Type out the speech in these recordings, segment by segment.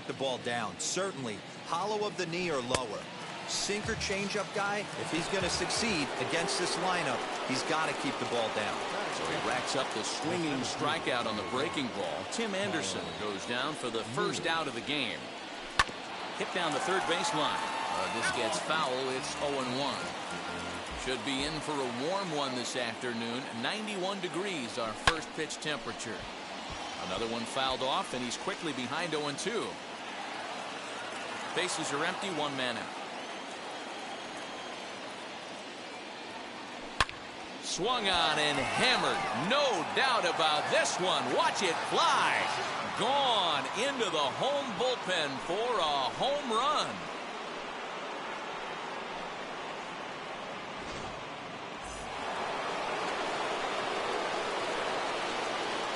keep the ball down. Certainly, hollow of the knee or lower. Sinker changeup guy, if he's going to succeed against this lineup, he's got to keep the ball down. So he racks up the swinging strikeout on the breaking ball. Tim Anderson goes down for the first out of the game. Hit down the third baseline. This gets foul. It's 0-1. Should be in for a warm one this afternoon. 91 degrees, our first pitch temperature. Another one fouled off, and he's quickly behind 0-2. Bases are empty, one man out. Swung on and hammered. No doubt about this one. Watch it fly. Gone into the home bullpen for a home run.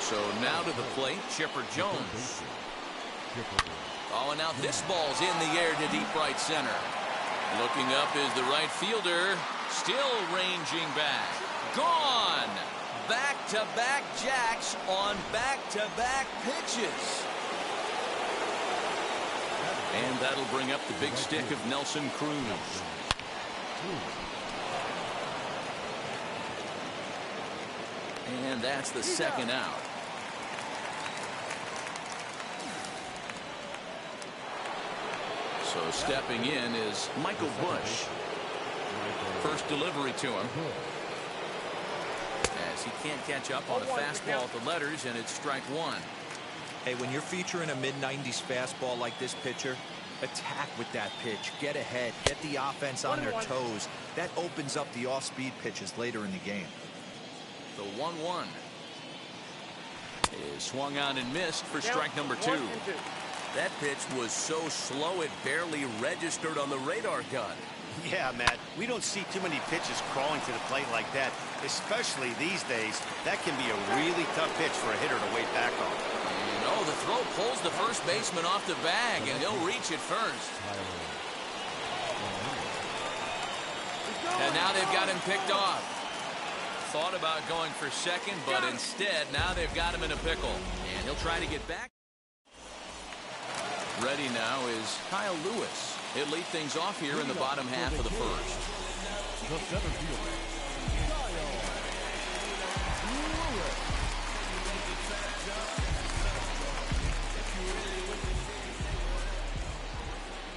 So now to the plate, Chipper Jones. Oh, and now this ball's in the air to deep right center. Looking up is the right fielder. Still ranging back. Gone. Back-to-back jacks on back-to-back pitches. And that'll bring up the big stick of Nelson Cruz. And that's the second out. So stepping in is Michael Bush. First delivery to him. As he can't catch up on a fastball at the letters, and it's strike one. Hey, when you're featuring a mid-90s fastball like this pitcher, attack with that pitch. Get ahead. Get the offense on their toes. That opens up the off-speed pitches later in the game. The 1-1 is swung on and missed for strike number 2. That pitch was so slow it barely registered on the radar gun. Yeah, Matt, we don't see too many pitches crawling to the plate like that, especially these days. That can be a really tough pitch for a hitter to wait back on. And oh, the throw pulls the first baseman off the bag, and he'll reach it first. And now they've got him picked off. Thought about going for second, but instead now they've got him in a pickle, and he'll try to get back. Ready now is Kyle Lewis. He'll lead things off here in the bottom half of the first.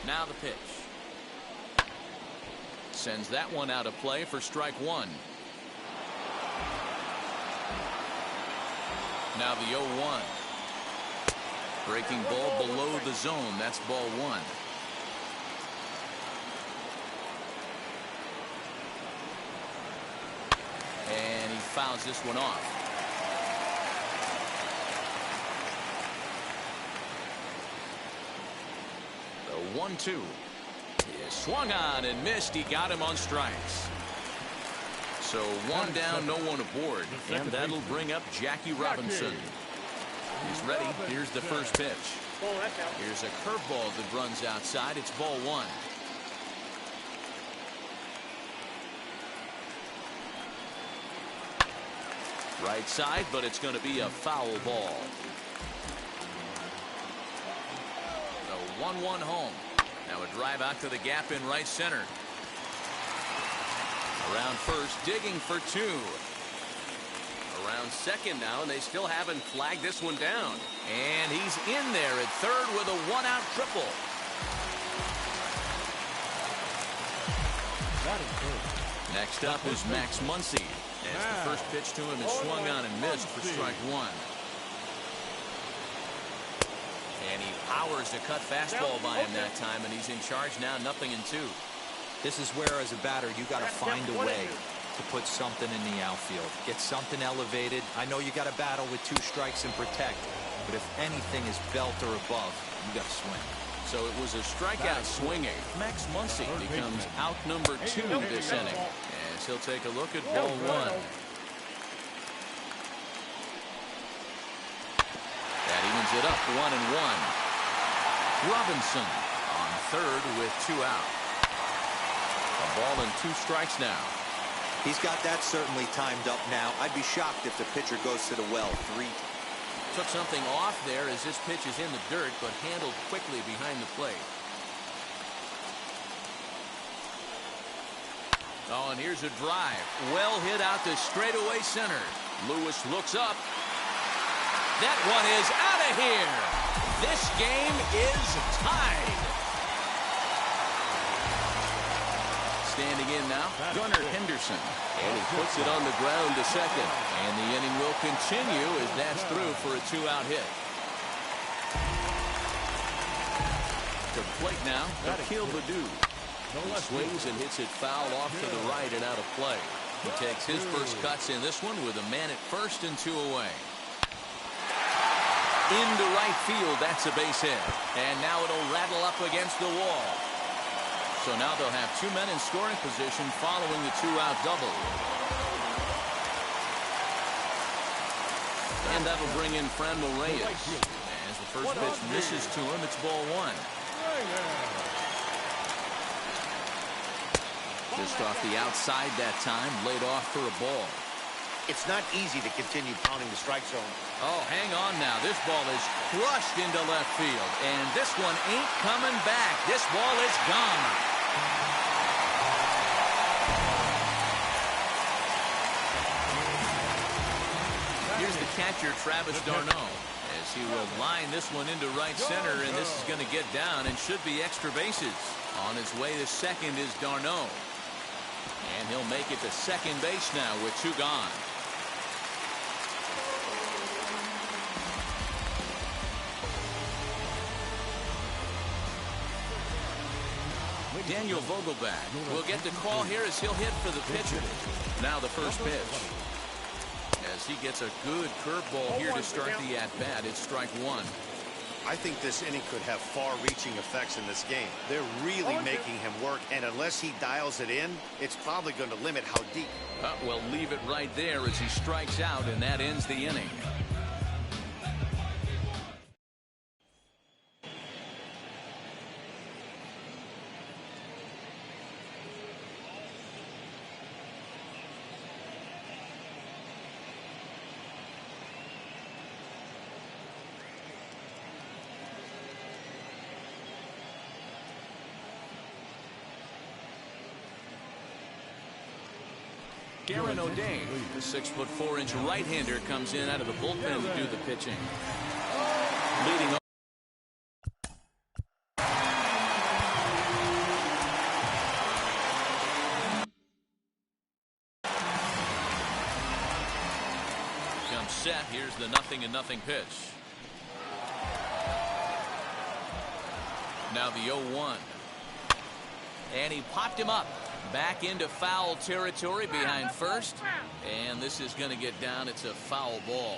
Now the pitch. Sends that one out of play for strike one. Now the 0-1. Breaking ball below the zone. That's ball one. And he fouls this one off. The 1-2 is swung on and missed. He got him on strikes. So one down, no one aboard. And that'll bring up Jackie Robinson. He's ready. Here's the first pitch. Here's a curveball that runs outside. It's ball one. Right side, but it's going to be a foul ball. The 1-1 home. Now a drive out to the gap in right center. Around first, digging for two. Around second now, and they still haven't flagged this one down. And he's in there at third with a one-out triple. Next up is Max Muncy. As the first pitch to him is swung on and missed for strike one. And he powers a cut fastball by him that time, and he's in charge now, 0-2. This is where, as a batter, you got to find a way to put something in the outfield. Get something elevated. I know you got to battle with 2 strikes and protect, but if anything is belt or above, you got to swing. So it was a strikeout swinging. Max Muncy becomes out number 2 this inning. As he'll take a look at ball one. That evens it up, 1-1. Robinson on third with 2 out. A ball and 2 strikes now. He's got that certainly timed up now. I'd be shocked if the pitcher goes to the well. 3. Took something off there as this pitch is in the dirt, but handled quickly behind the plate. Oh, and here's a drive. Well hit out to straightaway center. Lewis looks up. That one is out of here. This game is tied. Standing in now, Gunnar Henderson. And he puts it on the ground to second. And the inning will continue as that's through for a 2-out hit. To the plate now, Akil Baddoo. He swings and hits it foul off to the right and out of play. He takes his first cuts in this one with a man at first and 2 away. Into right field, that's a base hit. And now it'll rattle up against the wall. So now they'll have 2 men in scoring position following the 2-out double. And that'll bring in Franmil Reyes. As the first pitch misses to him, it's ball 1. Just off the outside that time, laid off for a ball. It's not easy to continue pounding the strike zone. Oh, hang on now. This ball is crushed into left field. And this one ain't coming back. This ball is gone. Here's the catcher, Travis d'Arnaud, as he will line this one into right center, and this is going to get down and should be extra bases. On his way to second is d'Arnaud. And he'll make it to second base now with 2 gone. Daniel Vogelbach will get the call here as he'll hit for the pitcher. Now the first pitch. As he gets a good curveball here to start the at-bat, it's strike 1. I think this inning could have far-reaching effects in this game. They're really making him work, and unless he dials it in, it's probably going to limit how deep. Well, leave it right there as he strikes out, and that ends the inning. Aaron O'Day, the 6'4" right-hander, comes in out of the bullpen to do the pitching. Leading off. Comes set. Here's the 0-0 pitch. Now the 0-1. And he popped him up. Back into foul territory behind first. And this is going to get down. It's a foul ball.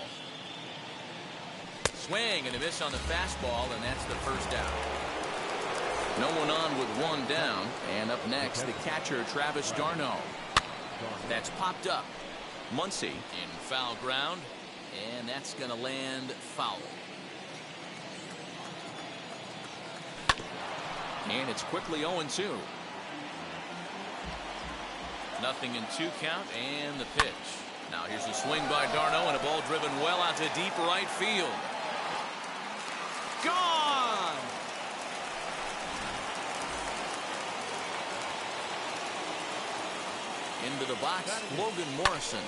Swing and a miss on the fastball, and that's the first out. No one on with 1 down. And up next, the catcher, Travis d'Arnaud. That's popped up. Muncy in foul ground. And that's going to land foul. And it's quickly 0-2. 0-2 count and the pitch. Now here's a swing by d'Arnaud and a ball driven well out to deep right field. Gone! Into the box, Logan Morrison.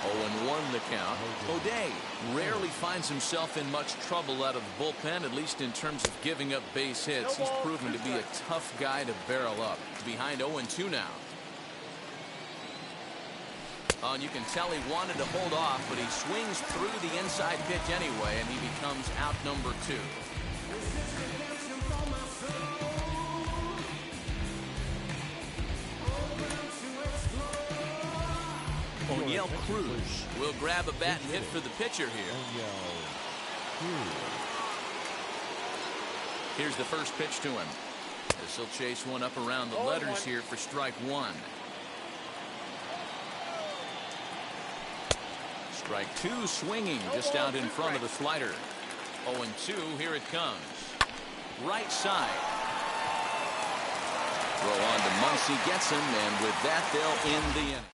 0-1 the count. O'Day rarely finds himself in much trouble out of the bullpen, at least in terms of giving up base hits. He's proven to be a tough guy to barrel up. Behind 0-2 now. Oh, and you can tell he wanted to hold off, but he swings through the inside pitch anyway, and he becomes out number 2. O'Neill Cruz will grab a bat and hit for the pitcher here. Here's the first pitch to him. As he'll chase one up around the letters here for strike 1. Strike 2 swinging just out in front of the slider. 0-2, here it comes. Right side. Throw on to Muncy, gets him, and with that they'll end the inning.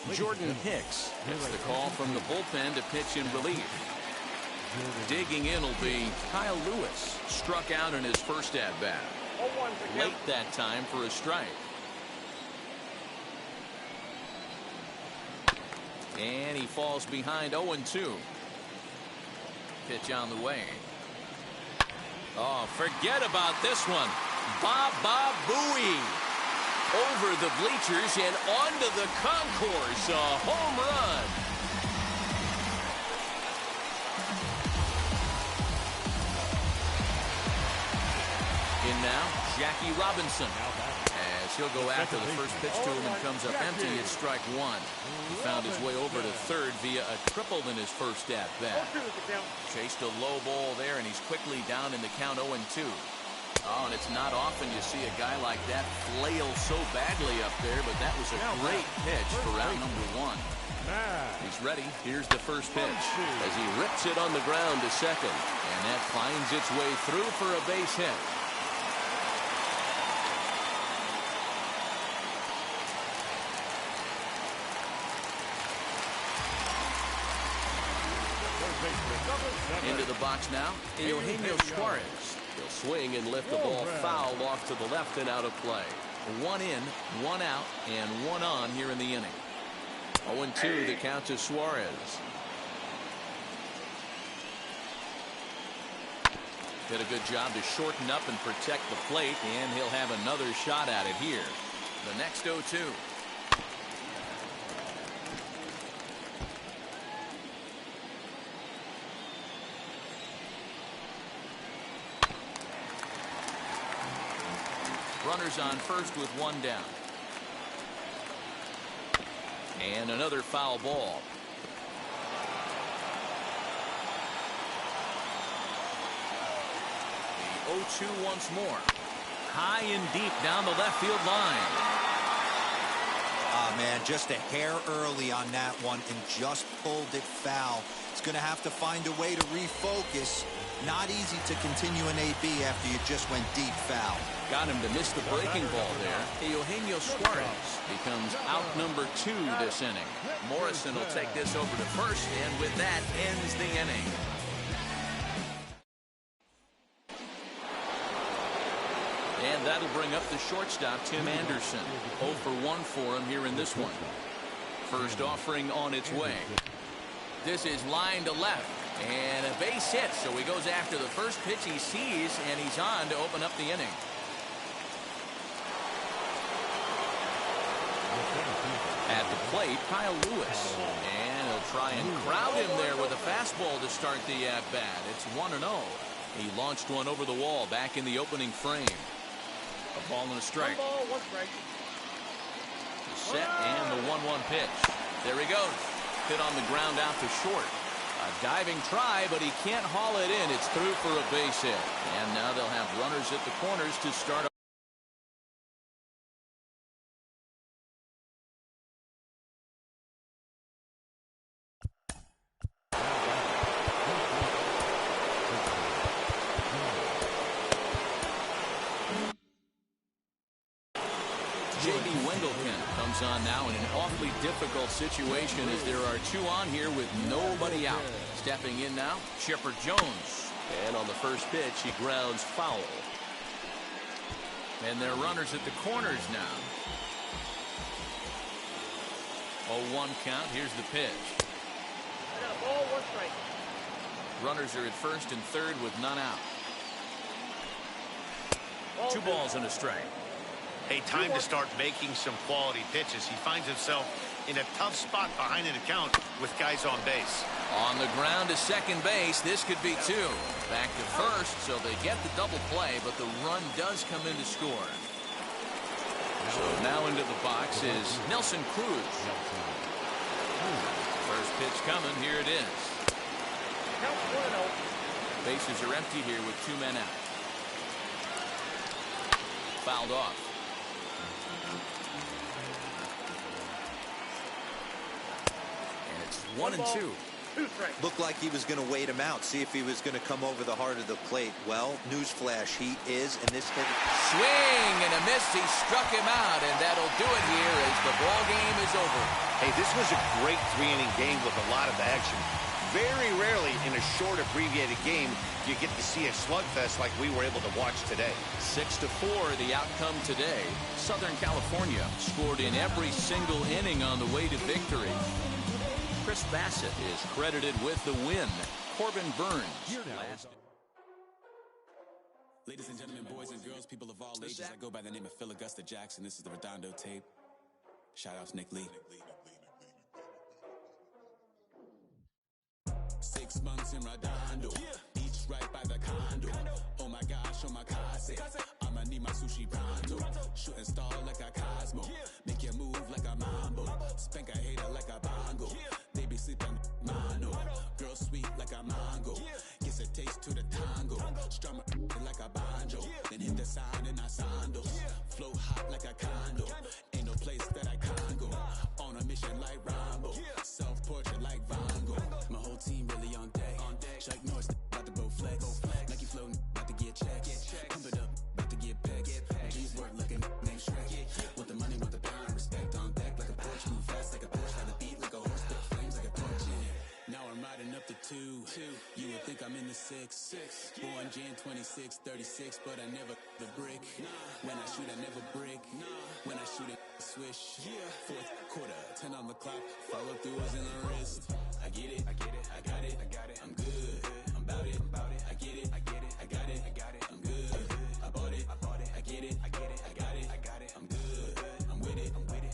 Jordan Hicks gets the call from the bullpen to pitch in relief. Digging in will be Kyle Lewis. Struck out in his first at-bat. Late that time for a strike. And he falls behind 0-2. Pitch on the way. Oh, forget about this one. Baba Booey. Over the bleachers and onto the concourse. A home run. In now, Jackie Robinson. As he'll go after the first pitch to him and comes up empty, it's strike one. He found his way over to third via a triple in his first at-bat. Chased a low ball there, and he's quickly down in the count 0-2. Oh, and it's not often you see a guy like that flail so badly up there, but that was a great pitch for out number one. He's ready. Here's the first pitch as he rips it on the ground to second, and that finds its way through for a base hit. Into the box now, Eugenio Suarez. He'll swing and lift the ball foul off to the left and out of play. One in, one out, and one on here in the inning. 0-2 the count to Suarez. Did a good job to shorten up and protect the plate, and he'll have another shot at it here. The next 0-2. Runners on first with one down. And another foul ball. The 0-2 once more. High and deep down the left field line. Ah, man, just a hair early on that one and just pulled it foul. It's going to have to find a way to refocus. Not easy to continue an AB after you just went deep foul. Got him to miss the breaking ball there. Eugenio Suarez becomes out number 2 this inning. Morrison will take this over to first, and with that ends the inning. And that'll bring up the shortstop, Tim Anderson. 0 for 1 for him here in this one. First offering on its way. This is line to left. And a base hit, so he goes after the first pitch he sees, and he's on to open up the inning. At the plate, Kyle Lewis. And he'll try and crowd him there with a fastball to start the at-bat. It's 1-0. He launched one over the wall back in the opening frame. A ball and a strike. The set and the 1-1 pitch. There he goes. Hit on the ground out to short. A diving try, but he can't haul it in. It's through for a base hit. And now they'll have runners at the corners to start. J.B. Wendelken comes on now in an awfully difficult situation as there are 2 on here with nobody out. Stepping in now, Chipper Jones. And on the first pitch, he grounds foul. And they're runners at the corners now. 0-1 count. Here's the pitch. Ball, 1 strike. Runners are at first and third with none out. 2 balls and a strike. Hey, time to start making some quality pitches. He finds himself in a tough spot behind an account with guys on base. On the ground to second base, this could be 2. Back to first, so they get the double play, but the run does come in to score. So now into the box is Nelson Cruz. First pitch coming, here it is. Bases are empty here with 2 men out. Fouled off. And it's 1-2. 2 strikes. Looked like he was going to wait him out, see if he was going to come over the heart of the plate. Well, newsflash, he is, and this hit. Swing and a miss. He struck him out, and that'll do it here as the ball game is over. Hey, this was a great 3-inning game with a lot of action. Very rarely in a short, abbreviated game you get to see a slugfest like we were able to watch today. 6-4 the outcome today. Southern California scored in every single inning on the way to victory. Chris Bassett is credited with the win. Corbin Burns. Ladies and gentlemen, boys and girls, people of all ages, I go by the name of Phil Augusta Jackson. This is the Redondo tape. Shout out to Nick Lee. 6 months in Redondo, beach right by the condo. Oh my gosh, oh my casa, I'ma need my sushi pronto. Shooting star like a Cosmo, make you move like a mambo. Spank a hater like a bongo. They be sleeping mano. Girl sweet like a mango. Gets a taste to the tango. Strum like a banjo. Then hit the sign in our sandals. Flow hot like a condo. Ain't no place that I can't go. On a mission like Rambo. Self-portrait like Van Gogh. My whole team really on deck. Chuck Norris about to Bowflex. Nike floating about to get checks. Pump it up about to get pegs. G's work looking name Shrek. Want the money, want the power, respect on deck like a Porsche. Move fast like a Porsche. Got the beat like a horse. Spit flames like a torch. Now I'm riding up the 2. You would think I'm in the 6. Born Jan 26, 36, but I never the brick. When I shoot, I never break. When I shoot, I swish. 4th quarter, 10 on the clock. Follow through is in the wrist. I get it, I got it, I'm good, I'm about it, I get it, I got it, I'm good, I bought it, I get it, I got it, I'm good, I'm with it,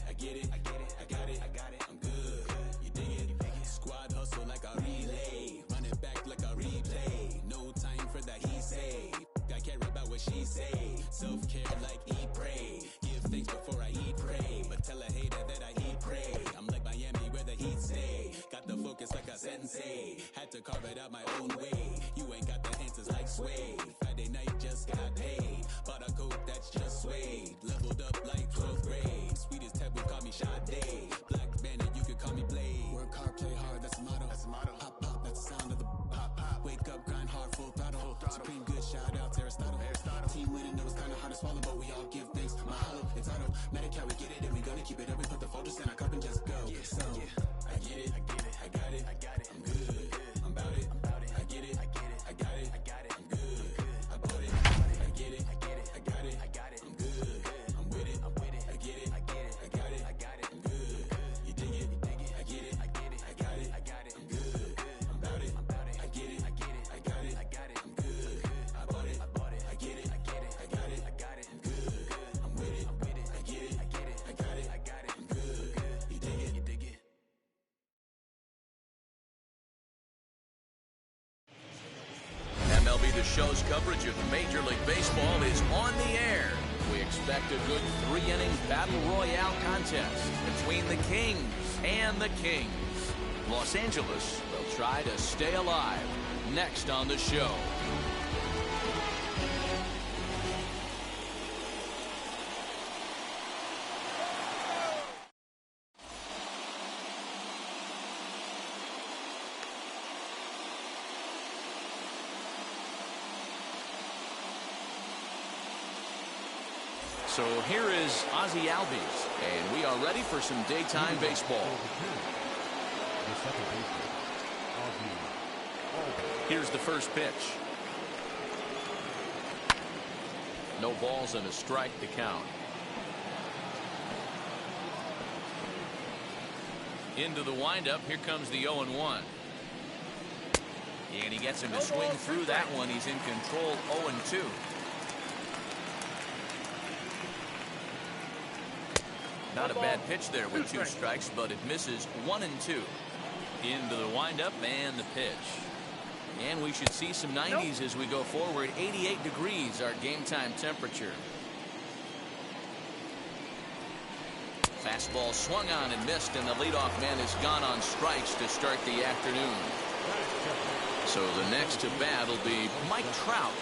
I get it, I got it, I'm good, you dig it, squad hustle like a relay, run it back like a replay, no time for that he say, I care about what she say, self-care like eat, pray, give thanks before I eat, pray, but tell a hater that I eat, pray, I'm like Miami where the heat stay, got the focus like a sensei, had to carve it out my own way, you ain't got the answers like Sway, Friday night just got paid, bought a coat that's just suede, leveled up like 12th grade, sweetest taboo call me Sade, Black Bandit you could call me Blade, work hard play hard that's the motto, pop pop that's the sound of the pop, wake up grind hard full throttle, supreme good shout out to Aristotle, team winning it was kinda hard to swallow but we all give thanks, mahalo, it's auto, Medi-Cal we get it and we gonna keep it up, we put the folders in our cup and just go, so I get it, I got it, I'm good, I'm about it, I get it, I got it, I'm good, I bought it, I get it, I got it, I'm good, I'm with it, I get it, I got it, I'm good, you dig it, I get it, I got it, I'm good, I'm about it, I get it, I got it, I'm good, I bought it, I get it, I got it, I'm good, I'm with it, I get it, I got it, I'm good, you dig it. MLB The Show's coverage of Major League Baseball is on the air. We expect a good 3-inning battle royale contest between the Kings and the Kings. Los Angeles will try to stay alive. Next on the show. So here is Ozzie Albies, and we are ready for some daytime baseball. Here's the first pitch. No balls and a strike to count. Into the windup. Here comes the 0-1. And he gets him to swing through that one. He's in control, 0-2. Not a bad pitch there with 2 strikes, but it misses 1-2. Into the windup and the pitch. And we should see some 90s as we go forward. 88 degrees, our game time temperature. Fastball swung on and missed, and the leadoff man has gone on strikes to start the afternoon. So the next to bat will be Mike Trout.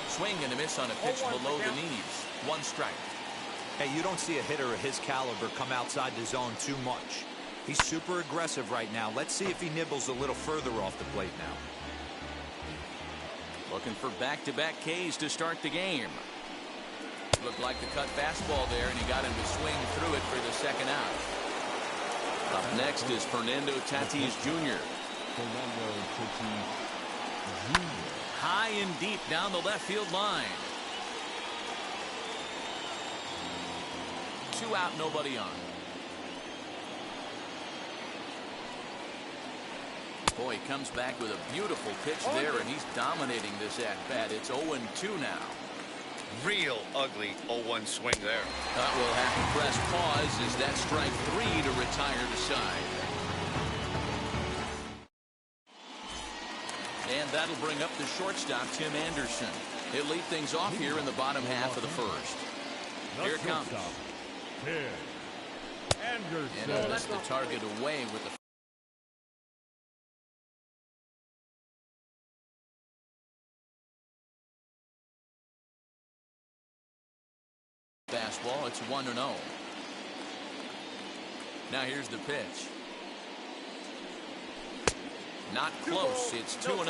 Swing and a miss on a pitch below the knees. 1 strike. Hey, you don't see a hitter of his caliber come outside the zone too much. He's super aggressive right now. Let's see if he nibbles a little further off the plate now. Looking for back-to-back Ks to start the game. Looked like the cut fastball there, and he got him to swing through it for the second out. Up next is Fernando Tatis Jr. High and deep down the left field line. 2 out, nobody on. Boy, he comes back with a beautiful pitch there, and he's dominating this at-bat. It's 0-2 now. Real ugly 0-1 swing there. That will have to press pause as that strike 3 to retire the side. And that'll bring up the shortstop, Tim Anderson. He'll lead things off here in the bottom half of the first. Here it comes. And he'll miss the target away with the fastball. It's 1-0. Now here's the pitch. Not close. It's 2-0.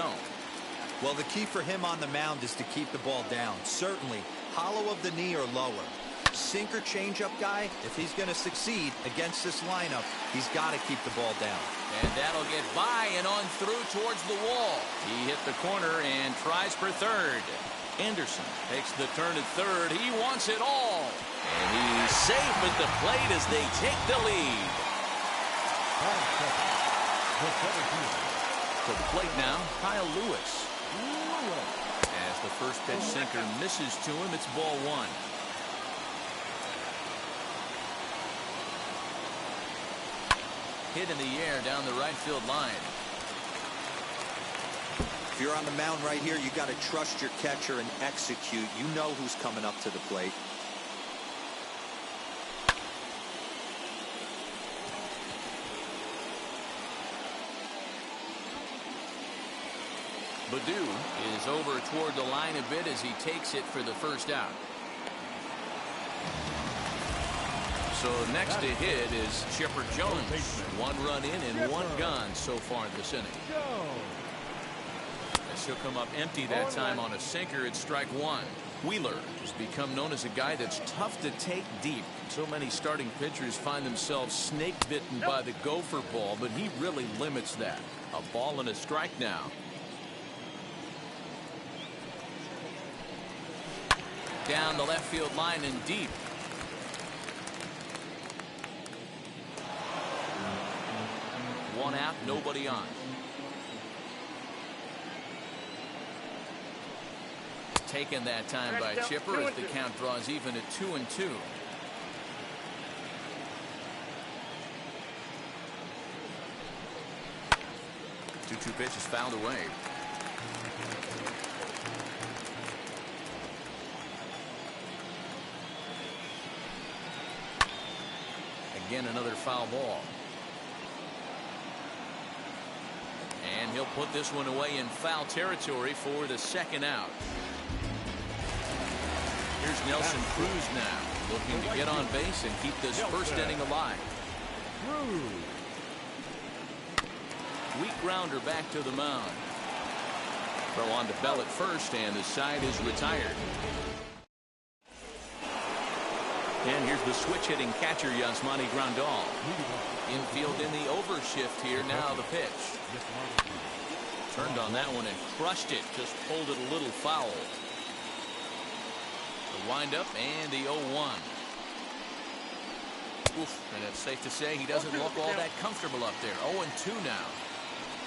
Well, the key for him on the mound is to keep the ball down. Certainly, hollow of the knee or lower. Sinker changeup guy, if he's going to succeed against this lineup, he's got to keep the ball down. And that'll get by and on through towards the wall. He hit the corner and tries for third. Anderson takes the turn at third. He wants it all. And he's safe at the plate as they take the lead. To the plate now, Kyle Lewis. As the first pitch sinker misses to him, it's ball 1. Hit in the air down the right field line. If you're on the mound right here, you got to trust your catcher and execute. You know who's coming up to the plate. Baddoo is over toward the line a bit as he takes it for the first out. So next to hit is Chipper Jones. 1 run in and 1 gone so far this inning. As he'll come up empty that time on a sinker, it's strike 1. Wheeler has become known as a guy that's tough to take deep. So many starting pitchers find themselves snake bitten by the gopher ball, but he really limits that. A ball and a strike now. Down the left field line and deep. One out, nobody on. Taken that time by Chipper as the count draws even at 2-2. 2-2 pitch is fouled away. Again, another foul ball. And he'll put this one away in foul territory for the second out. Here's Nelson Cruz now, looking to get on base and keep this first inning alive. Weak grounder back to the mound. Throw on to Bell at first, and the side is retired. And here's the switch-hitting catcher, Yasmani Grandal. Infield in the overshift here. Now the pitch. Turned on that one and crushed it. Just pulled it a little foul. The windup and the 0-1. And it's safe to say he doesn't look all that comfortable up there. 0-2 now.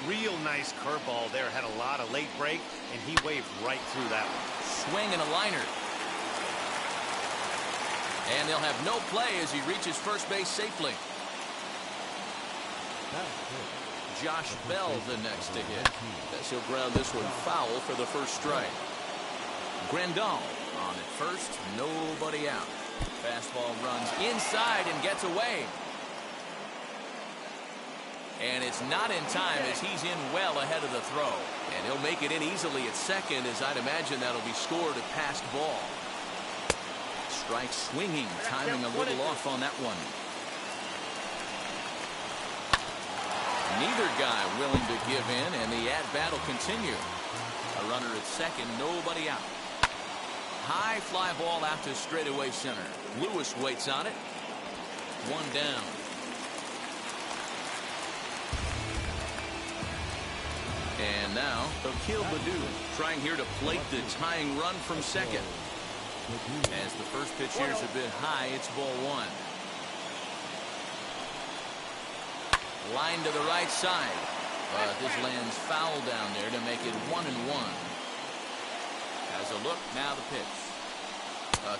Real nice curveball there. Had a lot of late break, and he waved right through that one. Swing and a liner. And they'll have no play as he reaches first base safely. Josh Bell the next to hit. As he'll ground this one foul for the first strike. Grandal on at first. Nobody out. Fastball runs inside and gets away. And it's not in time as he's in well ahead of the throw. And he'll make it in easily at second, as I'd imagine that'll be scored a passed ball. Strike swinging, timing a little off on that one. Neither guy willing to give in, and the at-bat will continue. A runner at second, nobody out. High fly ball out to straightaway center. Lewis waits on it. One down. And now Akil Baddoo trying here to plate the tying run from second. As the first pitch here is a bit high, it's ball one. Line to the right side, but this lands foul down there to make it 1-1. Has a look, now the pitch.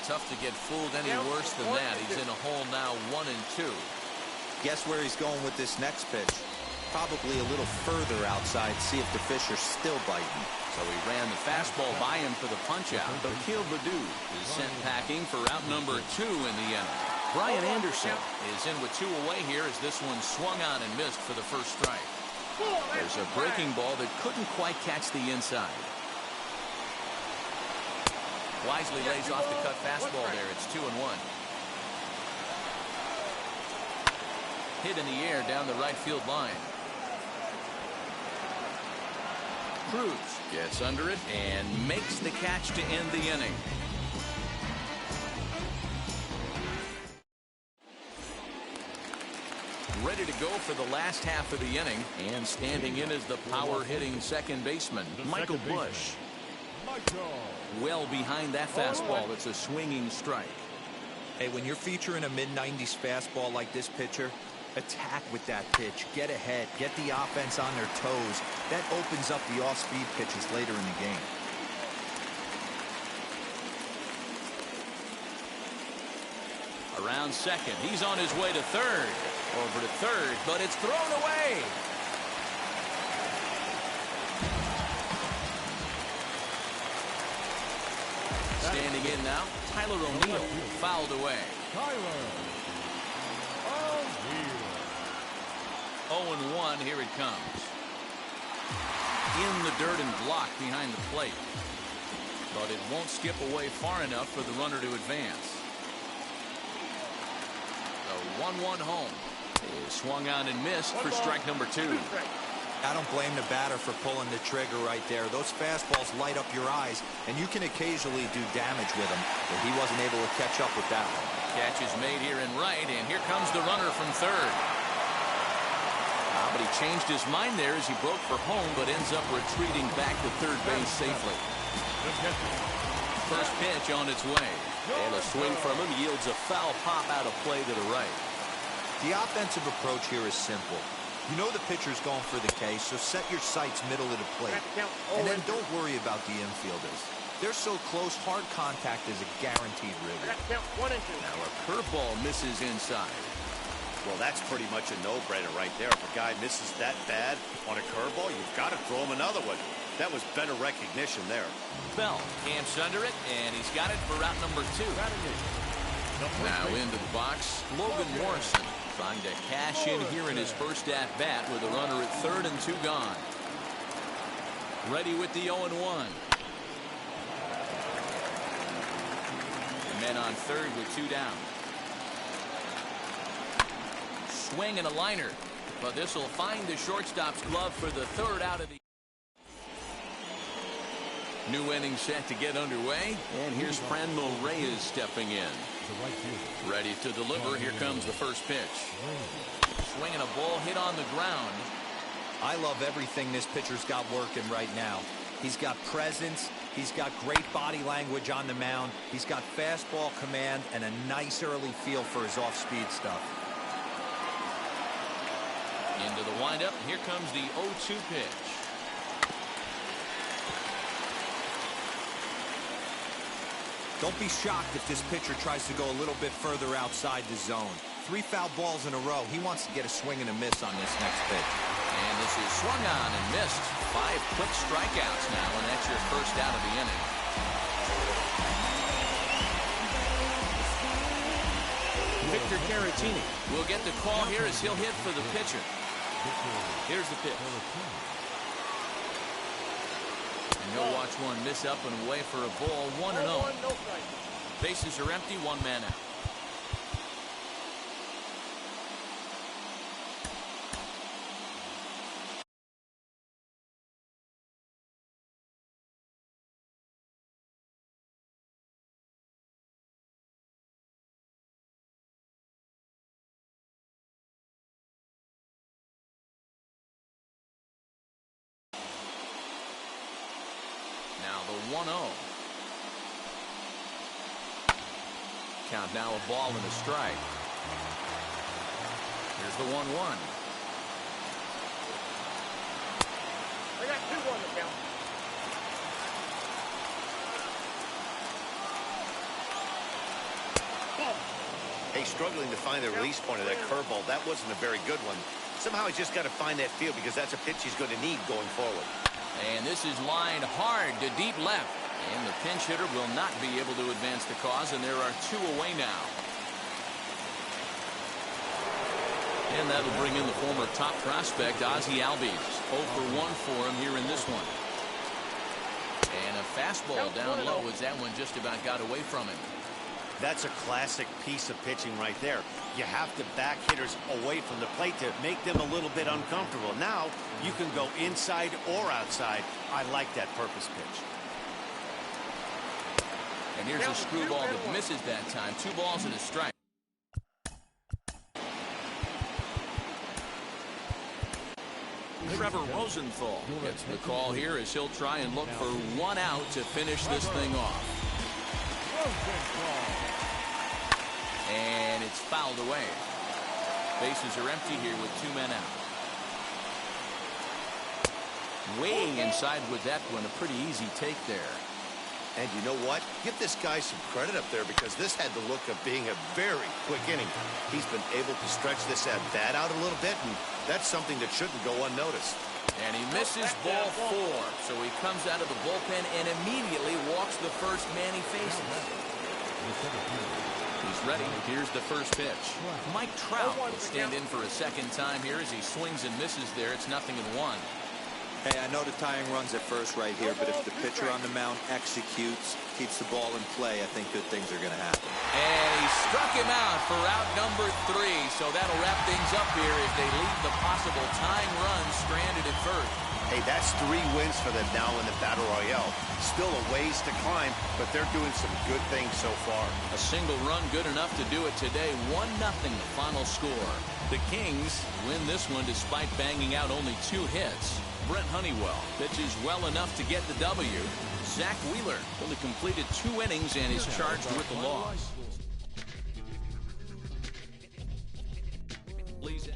Tough to get fooled any worse than that. He's in a hole now, 1-2. Guess where he's going with this next pitch? Probably a little further outside, see if the fish are still biting. So he ran the fastball by him for the punch-out. Akil Baddoo is sent packing for out number 2 in the inning. Brian Anderson is in with 2 away here as this one swung on and missed for the first strike. There's a breaking ball that couldn't quite catch the inside. Wisely lays off the cut fastball there. It's 2-1. Hit in the air down the right field line. Cruz gets under it and makes the catch to end the inning. Ready to go for the last half of the inning, and standing in is the power-hitting second baseman, Michael Bush. Well behind that fastball, it's a swinging strike. Hey, when you're featuring a mid-90s fastball like this pitcher, attack with that pitch. Get ahead. Get the offense on their toes. That opens up the off-speed pitches later in the game. Around second. He's on his way to third. Over to third, but it's thrown away. Standing in now, Tyler O'Neill, fouled away. 0-1, here it comes. In the dirt and blocked behind the plate. But it won't skip away far enough for the runner to advance. The 1-1 home is swung on and missed for strike number 2. I don't blame the batter for pulling the trigger right there. Those fastballs light up your eyes, and you can occasionally do damage with them, but he wasn't able to catch up with that one. Catch is made here in right, and here comes the runner from third. But he changed his mind there as he broke for home, but ends up retreating back to third base safely. First pitch on its way. And a swing from him yields a foul pop out of play to the right. The offensive approach here is simple. You know the pitcher's going for the K, so set your sights middle of the plate. And then don't worry about the infielders. They're so close, hard contact is a guaranteed ribbon. Now a curveball misses inside. Well, that's pretty much a no-brainer right there. If a guy misses that bad on a curveball, you've got to throw him another one. That was better recognition there. Bell camps under it, and he's got it for route number 2. Now into the box, Logan Morrison trying to cash in here in his first at-bat with a runner at third and 2 gone. Ready with the 0-1. Men on third with 2 down. Swing and a liner, but this will find the shortstop's glove for the third out of the new inning set to get underway, and here's Franmil Reyes stepping in. Ready to deliver. Here comes the first pitch. Swinging a ball hit on the ground. I love everything this pitcher's got working right now. He's got presence. He's got great body language on the mound. He's got fastball command and a nice early feel for his off-speed stuff. Into the windup. Here comes the 0-2 pitch. Don't be shocked if this pitcher tries to go a little bit further outside the zone. 3 foul balls in a row. He wants to get a swing and a miss on this next pitch. And this is swung on and missed. 5 quick strikeouts now, and that's your first out of the inning. Victor Caratini will get the call here as he'll hit for the pitcher. Here's the pitch. And he'll watch one miss up and away for a ball, 1-0. Bases are empty, 1 man out. The 1-0. Count now a ball and a strike. Here's the 1-1. They got 2 on the count. Hey, struggling to find the release point of that curveball. That wasn't a very good one. Somehow he's just got to find that feel because that's a pitch he's going to need going forward. And this is lined hard to deep left. And the pinch hitter will not be able to advance the cause, and there are 2 away now. And that'll bring in the former top prospect, Ozzie Albies. 0 for 1 for him here in this one. And a fastball down low as that one just about got away from him. That's a classic piece of pitching right there. You have to back hitters away from the plate to make them a little bit uncomfortable. Now you can go inside or outside. I like that purpose pitch. And here's a screwball that misses that time. 2 balls and a strike. Trevor Rosenthal gets the call here as he'll try and look for 1 out to finish this thing off. And it's fouled away. Bases are empty here with 2 men out. Way inside with that one. A pretty easy take there. And you know what? Give this guy some credit up there because this had the look of being a very quick inning. He's been able to stretch this at-bat out a little bit, and that's something that shouldn't go unnoticed. And he misses ball 4. So he comes out of the bullpen and immediately walks the first man he faces. He's ready. Here's the first pitch. Mike Trout will stand in for a second time here as he swings and misses there. It's 0-1. Hey, I know the tying run's at first right here, but if the pitcher on the mound executes, keeps the ball in play, I think good things are going to happen. And he struck him out for out number 3. So that'll wrap things up here as they leave the possible tying run stranded at first. Hey, that's 3 wins for them now in the Battle Royale. Still a ways to climb, but they're doing some good things so far. A single run good enough to do it today. 1-0 the final score. The Kings win this one despite banging out only 2 hits. Brent Honeywell pitches well enough to get the W. Zach Wheeler only completed 2 innings and is charged with the loss. Please.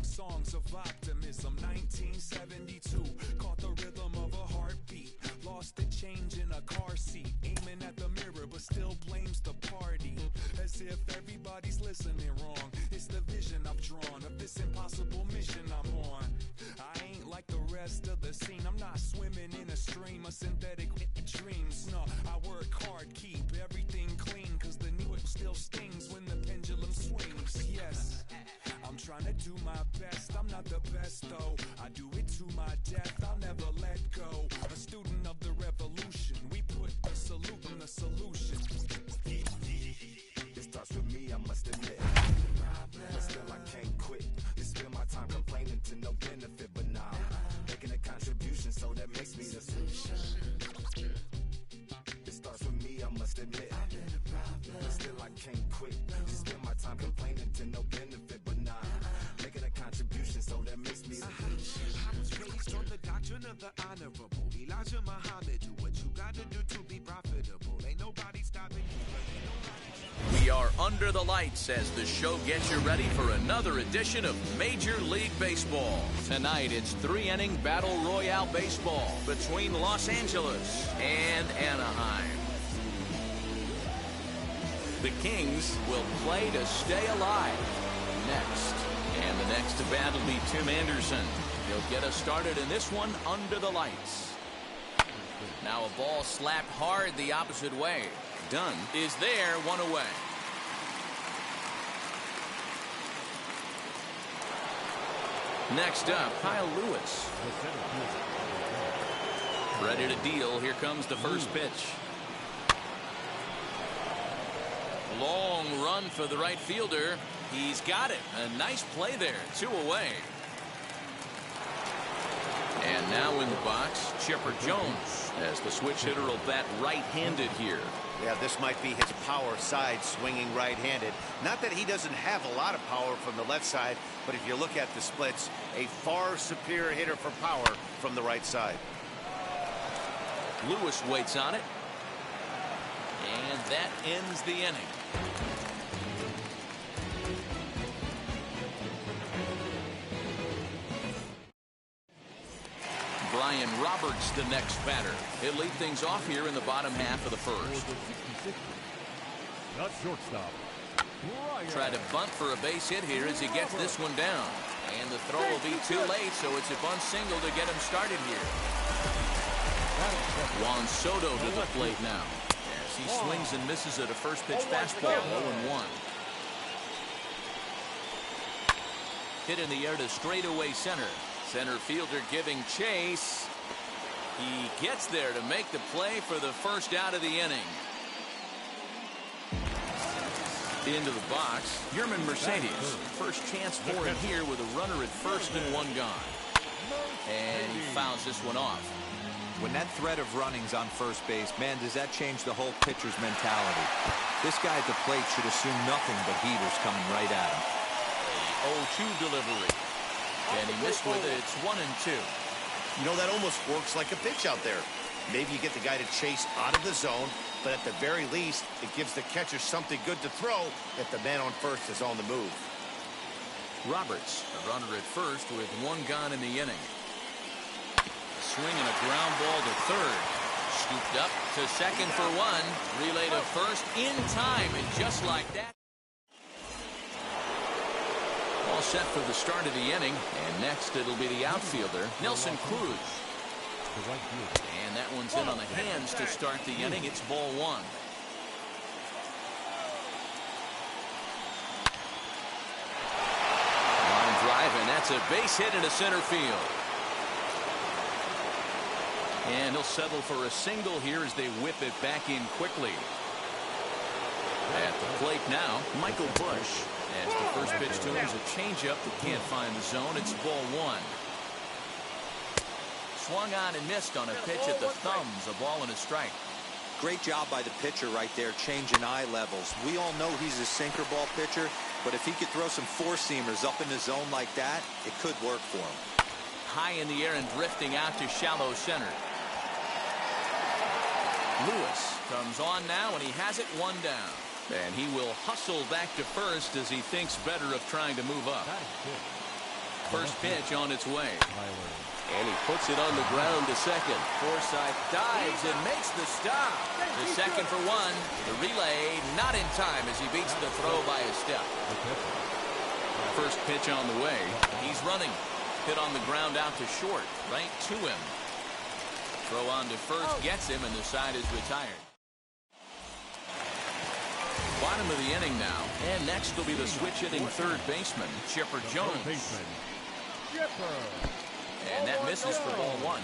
Songs of optimism. 1972, caught the rhythm of a heartbeat. Lost the change in a car seat, aiming at the mirror but still blames the party, as if everybody's listening wrong. It's the vision I've drawn of this impossible mission I'm on. I ain't like the rest of the scene. I'm not swimming in a stream of synthetic dreams. No, I work hard, keep children of the honorable Elijah Muhammad. Do what you gotta do to be profitable. Ain't nobody stopping you. We are under the lights as the show gets you ready for another edition of Major League Baseball. Tonight, it's 3-inning Battle Royale baseball between Los Angeles and Anaheim. The Kings will play to stay alive next. And the next to bat will be Tim Anderson. He'll get us started in this one under the lights. Now a ball slapped hard the opposite way. Dunn is there, one away. Next up, Kyle Lewis. Ready to deal. Here comes the first pitch. Long run for the right fielder. He's got it. A nice play there. 2 away. And now in the box, Chipper Jones, as the switch hitter will bat right-handed here. Yeah, this might be his power side, swinging right-handed. Not that he doesn't have a lot of power from the left side, but if you look at the splits, a far superior hitter for power from the right side. Lewis waits on it. And that ends the inning. Brian Roberts, the next batter. He'll lead things off here in the bottom half of the first. Not shortstop. Try to bunt for a base hit here as he gets this one down. And the throw will be too late, so it's a bunt single to get him started here. Juan Soto to the plate now. As he swings and misses at a first pitch fastball, 0-1. Hit in the air to straightaway center. Center fielder giving chase. He gets there to make the play for the first out of the inning. Into the box, Yerman Mercedes. First chance for him here with a runner at first and 1 gone. And he fouls this one off. When that threat of running's on first base, man, does that change the whole pitcher's mentality. This guy at the plate should assume nothing but heaters coming right at him. 0-2 delivery. And he missed with it. It's 1-2. You know, that almost works like a pitch out there. Maybe you get the guy to chase out of the zone, but at the very least, it gives the catcher something good to throw if the man on first is on the move. Roberts, a runner at first with 1 gone in the inning. Swinging a ground ball to third. Scooped up to second for 1. Relay to first in time, and just like that. All set for the start of the inning, and next it'll be the outfielder, Nelson Cruz. And that one's in on the hands to start the inning. It's ball 1. Line drive, and that's a base hit into center field. And he'll settle for a single here as they whip it back in quickly. At the plate now, Michael Bush. As the first pitch to him is a changeup that can't find the zone. It's ball 1. Swung on and missed on a pitch at the thumbs. A ball and a strike. Great job by the pitcher right there, changing eye levels. We all know he's a sinker ball pitcher, but if he could throw some four-seamers up in the zone like that, it could work for him. High in the air and drifting out to shallow center. Lewis comes on now, and he has it 1 down. And he will hustle back to first as he thinks better of trying to move up. First pitch on its way. And he puts it on the ground to second. Forsythe dives and makes the stop. The second for 1. The relay not in time as he beats the throw by a step. First pitch on the way. He's running. Hit on the ground out to short. Right to him. Throw on to first gets him, and the side is retired. Bottom of the inning now, and next will be the switch-hitting third baseman, Chipper Jones. And that misses for ball 1.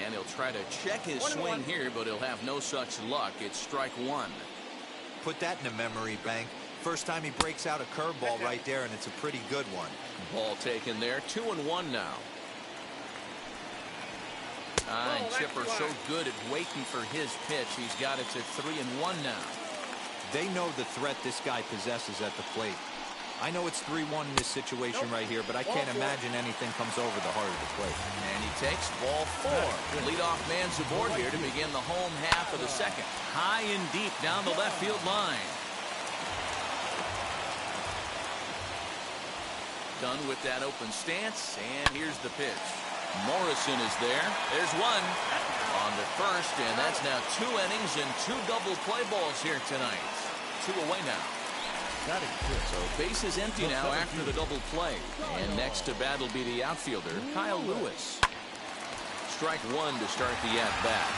And he'll try to check his swing here, but he'll have no such luck. It's strike 1. Put that in a memory bank. First time he breaks out a curveball right there, and it's a pretty good one. Ball taken there. 2-1 now. And Chipper so good at waiting for his pitch. He's got it to 3-1 now. They know the threat this guy possesses at the plate. I know it's 3-1 in this situation right here, but I can't imagine anything comes over the heart of the plate. And he takes ball 4. Leadoff man's aboard here to begin the home half of the second. High and deep down the left field line. Done with that open stance, and here's the pitch. Morrison is there. There's one on the first, and that's now 2 innings and 2 double play balls here tonight. 2 away now. So base is empty now after the double play. And next to bat will be the outfielder, Kyle Lewis. Strike 1 to start the at-bat.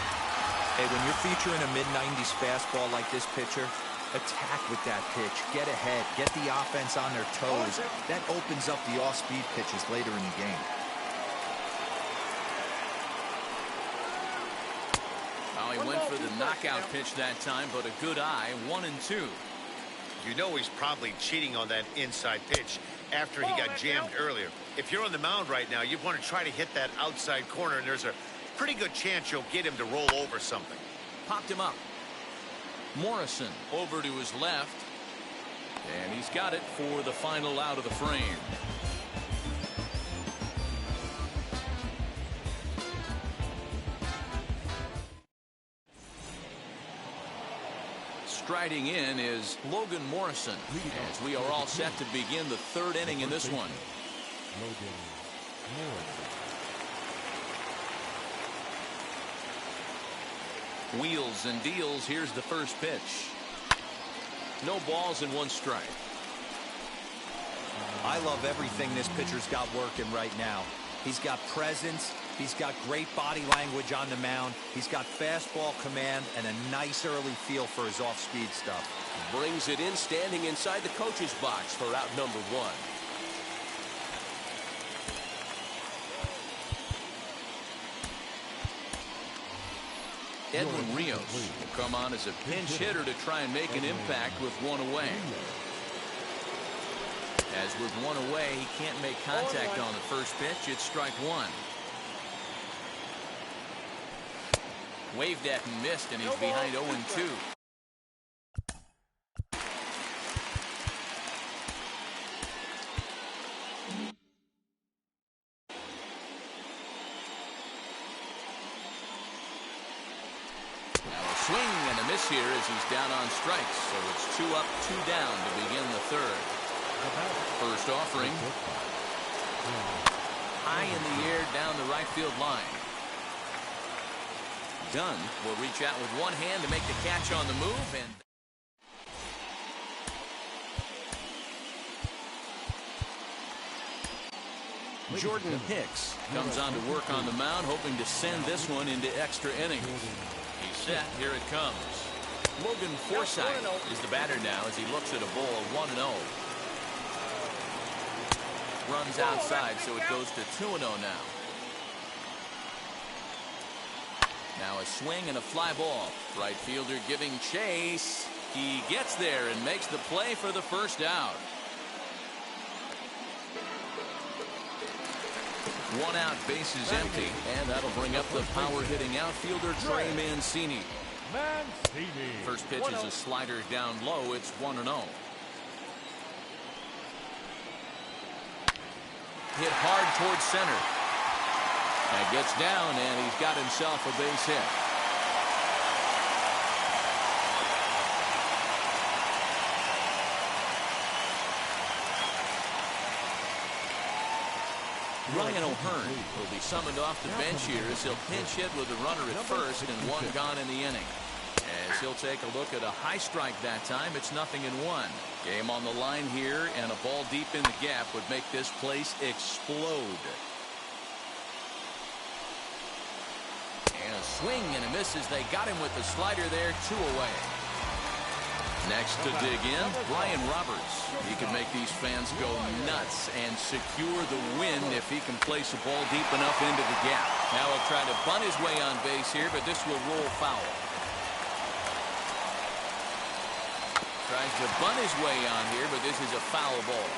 Hey, when you're featuring a mid-90s fastball like this pitcher, attack with that pitch. Get ahead. Get the offense on their toes. That opens up the off-speed pitches later in the game. Oh, he went for the knockout pitch that time, but a good eye. 1-2. You know he's probably cheating on that inside pitch after he got jammed earlier. If you're on the mound right now, you want to try to hit that outside corner, and there's a pretty good chance you'll get him to roll over something. Popped him up. Morrison over to his left, and he's got it for the final out of the frame. Striding in is Logan Morrison, as we are all set to begin the 3rd inning in this one. Wheels and deals. Here's the first pitch. No balls and 1 strike. I love everything this pitcher's got working right now. He's got presence. He's got great body language on the mound. He's got fastball command and a nice early feel for his off-speed stuff. Brings it in, standing inside the coach's box for out number 1. Edwin Rios will come on as a pinch hitter to try and make an impact with 1 away. As with 1 away, he can't make contact on the first pitch. It's strike 1. Waved at and missed, and he's behind 0-2. Now a swing and a miss here as he's down on strikes. So it's 2 up, 2 down to begin the 3rd. First offering. High in the air down the right field line. Dunn will reach out with 1 hand to make the catch on the move, and Jordan Hicks comes on to work on the mound, hoping to send this one into extra innings. He's set. Here it comes. Logan Forsythe is the batter now as he looks at a ball 1-0. Runs outside, so it goes to 2-0 now. Now a swing and a fly ball. Right fielder giving chase. He gets there and makes the play for the first out. 1 out, base is empty, and that'll bring up the power-hitting outfielder Trey Mancini. First pitch is a slider down low. It's 1-0. Hit hard towards center. And gets down, and he's got himself a base hit. Ryan O'Hearn will be summoned off the bench here as he'll pinch hit with a runner at first and 1 gone in the inning. As he'll take a look at a high strike that time, it's 0-1. Game on the line here, and a ball deep in the gap would make this place explode. And a swing and a miss as they got him with the slider there. 2 away. Next to dig in, Brian Roberts. He can make these fans go nuts and secure the win if he can place a ball deep enough into the gap. Now he'll try to bunt his way on base here, but this will roll foul. Tries to bunt his way on here, but this is a foul ball.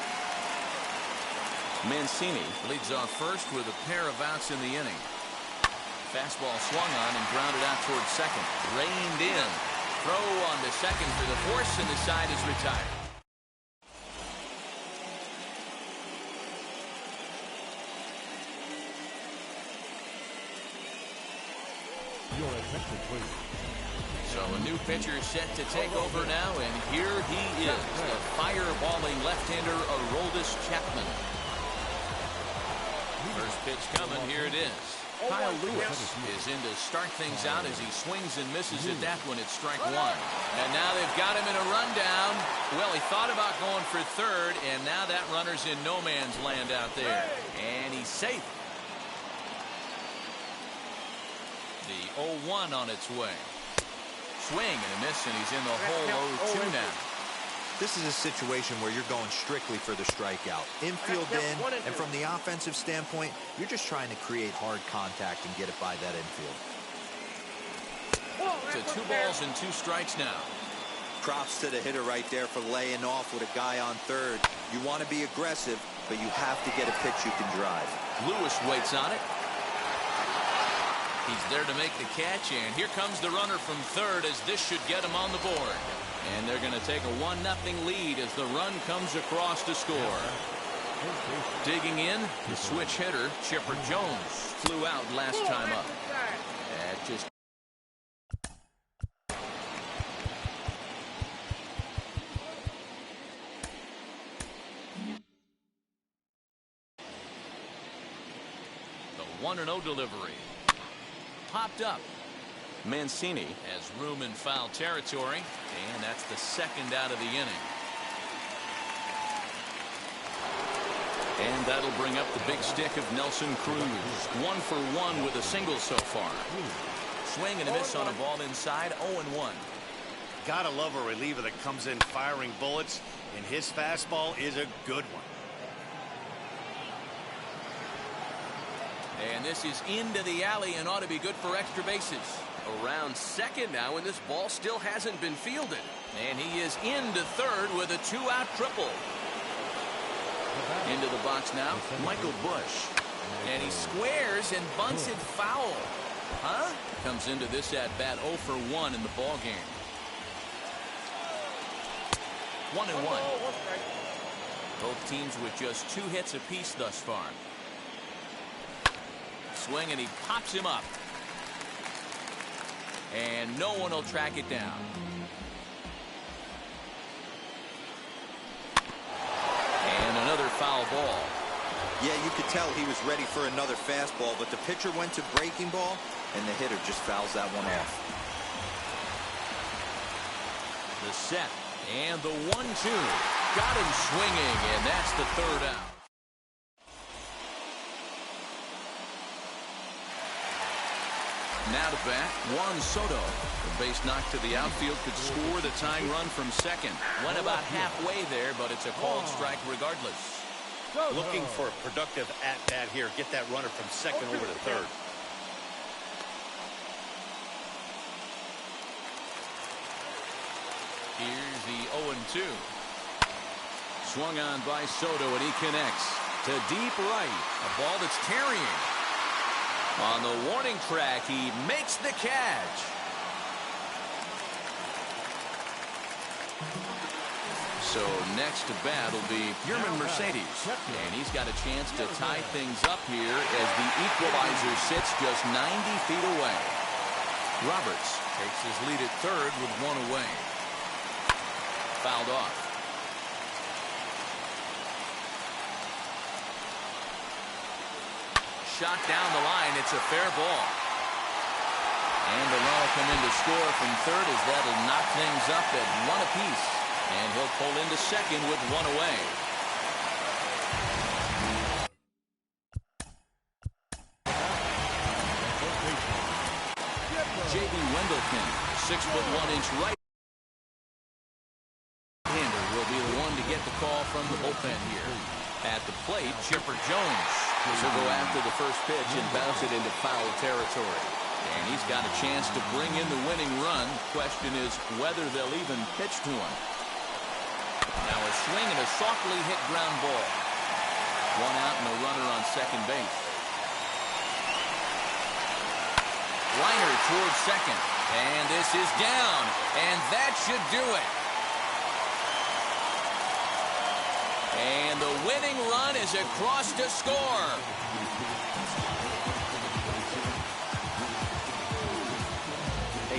Mancini leads off first with a pair of outs in the inning. Fastball swung on and grounded out towards second. Reined in. Throw on to second for the force, and the side is retired. Your attention, please. So a new pitcher set to take over now, and here he is, the fireballing left-hander Aroldis Chapman. First pitch coming, here it is. Kyle Lewis is in to start things out as he swings and misses at that one at strike one. And now they've got him in a rundown. Well, he thought about going for third, and now that runner's in no man's land out there. And he's safe. The 0-1 on its way. Swing and a miss, and he's in the hole 0-2 now. This is a situation where you're going strictly for the strikeout. Infield in, and from the offensive standpoint, you're just trying to create hard contact and get it by that infield. To 2 balls and 2 strikes now. Props to the hitter right there for laying off with a guy on third. You want to be aggressive, but you have to get a pitch you can drive. Lewis waits on it. He's there to make the catch, and here comes the runner from third as this should get him on the board. And they're going to take a 1-0 lead as the run comes across to score. Digging in, the switch hitter, Chipper Jones, flew out last time up. That just... The 1-0 delivery. Popped up. Mancini has room in foul territory, and that's the second out of the inning. And that'll bring up the big stick of Nelson Cruz. 1 for 1 with a single so far. Swing and a miss on a ball inside, 0-1. Gotta love a reliever that comes in firing bullets, and his fastball is a good one. And this is into the alley and ought to be good for extra bases. Around second now, and this ball still hasn't been fielded. And he is into third with a 2-out triple. Into the box now, Michael Busch. And he squares and bunts it foul. Huh? Comes into this at bat 0 for 1 in the ball game. 1-1. Both teams with just 2 hits apiece thus far. Swing, and he pops him up. And no one will track it down. And another foul ball. Yeah, you could tell he was ready for another fastball, but the pitcher went to breaking ball, and the hitter just fouls that one off. The set, and the 1-2. Got him swinging, and that's the third out. Now to bat, Juan Soto. The base knock to the outfield could score the tying run from second. Went about halfway there, but it's a called strike regardless. Looking for a productive at-bat here. Get that runner from second over to third. Here's the 0-2. Swung on by Soto, and he connects to deep right. A ball that's carrying. On the warning track, he makes the catch. So next to bat will be Yerman Mercedes. And he's got a chance to tie things up here as the equalizer sits just 90 feet away. Roberts takes his lead at third with 1 away. Fouled off. Shot down the line. It's a fair ball. And the run will come in to score from third as that'll knock things up at 1 apiece. And he'll pull into second with 1 away. J.B. Wendelken, 6'1" right-hander, will be the one to get the call from the bullpen here. At the plate, Chipper Jones will go after the first pitch and bounce it into foul territory. And he's got a chance to bring in the winning run. Question is whether they'll even pitch to him. Now a swing and a softly hit ground ball. 1 out and a runner on second base. Liner towards second. And this is down. And that should do it. And the winning run is across to score.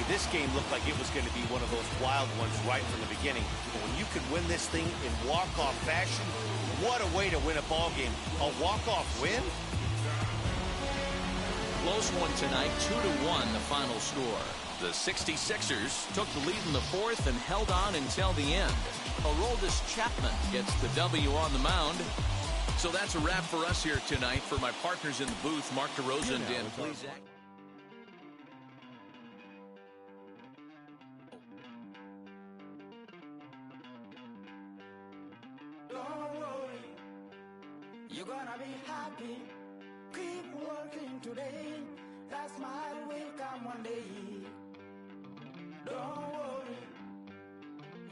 Hey, this game looked like it was going to be one of those wild ones right from the beginning. But when you could win this thing in walk-off fashion, what a way to win a ball game. A walk-off win? Close one tonight, 2-1 the final score. The 66ers took the lead in the fourth and held on until the end. Aroldis Chapman gets the W on the mound. So that's a wrap for us here tonight. For my partners in the booth, Mark DeRosa and Dan Plesac. Don't worry, you're gonna be happy. Keep working today. That smile will come one day. Don't worry,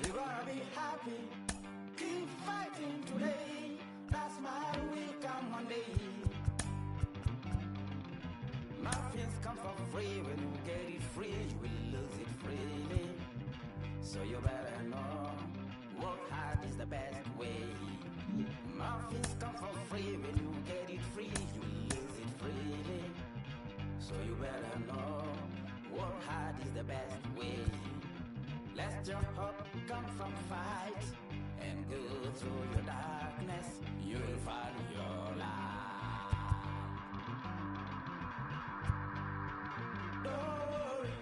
you're gonna be happy. Keep fighting today. That smile will come one day. Nothing's come for free. When you get it free, you will lose it freely. So you better know, work hard is the best way. Nothing's come for free. When you get it free, you will lose it freely. So you better know, work hard is the best way. Let your hope come from fight and go through your darkness. You'll find your light. Don't worry,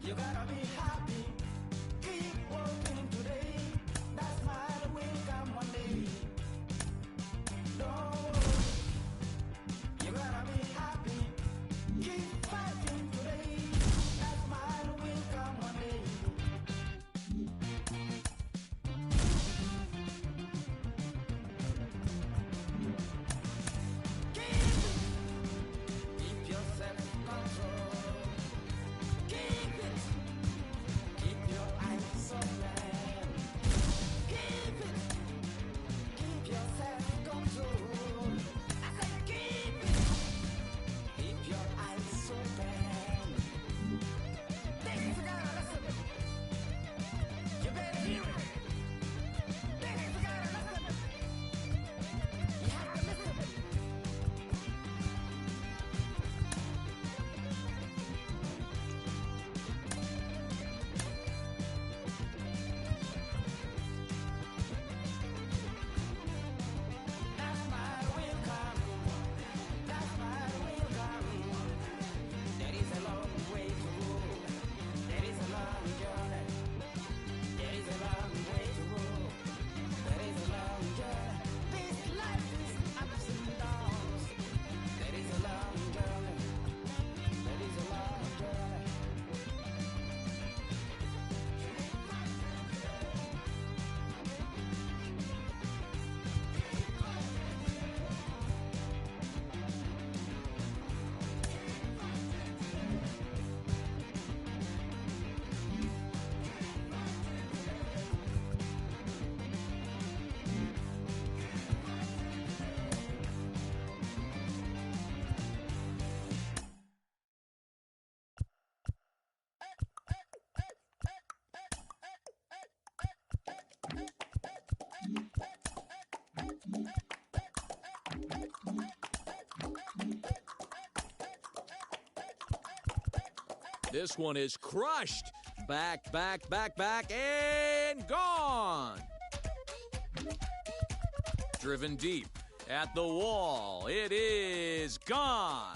you gotta be happy. Keep working today. That smile will come one day. Don't worry, you gotta be happy. Keep fighting today. That smile will come one day. Keep your self-control. Keep it. Keep your eyes open. Keep it. Keep your self-control. I said keep it. Keep your eyes open. Things you gotta listen. You better hear it. Things you gotta listen. You have to listen. That smile will come. That smile will come. There is a long way to go. There is a long journey. There is a long way to go. There is a long journey. This life is ups and downs. There is a long journey. There is a long journey. This one is crushed. Back, and gone. Driven deep at the wall. It is gone.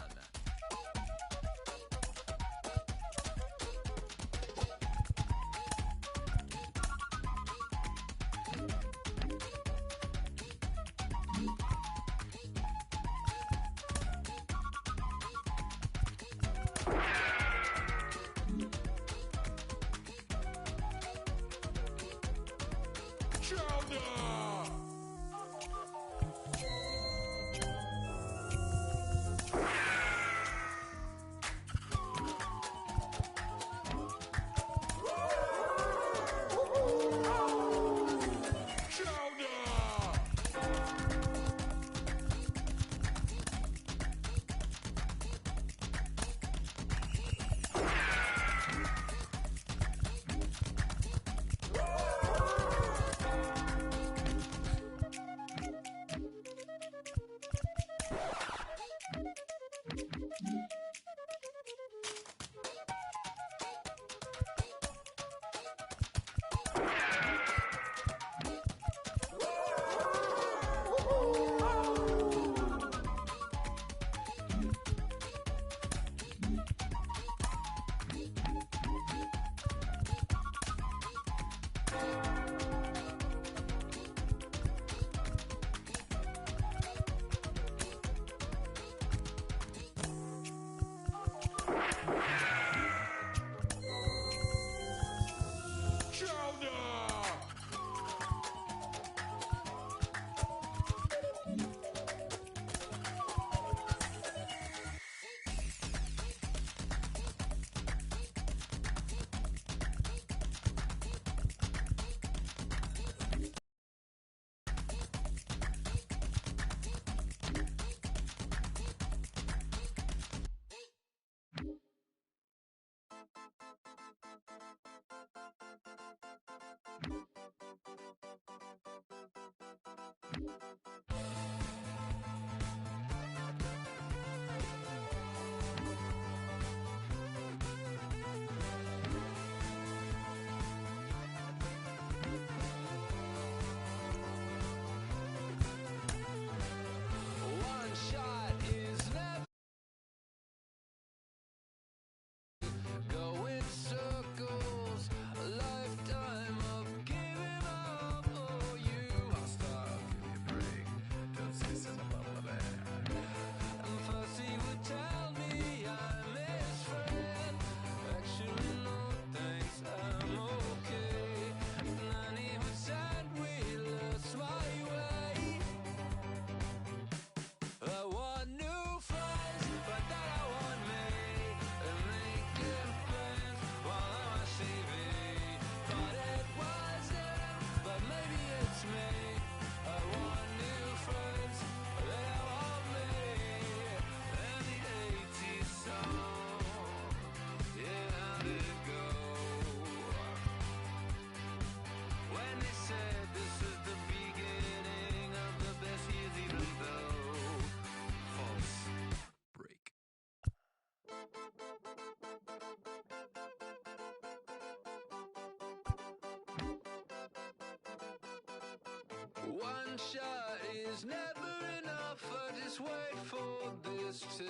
one shot is never enough. I just wait for this to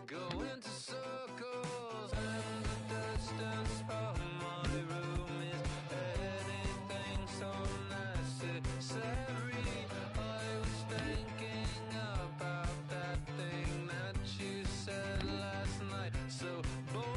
go into circles, and the distance from my room is anything so necessary. I was thinking about that thing that you said last night, so boring.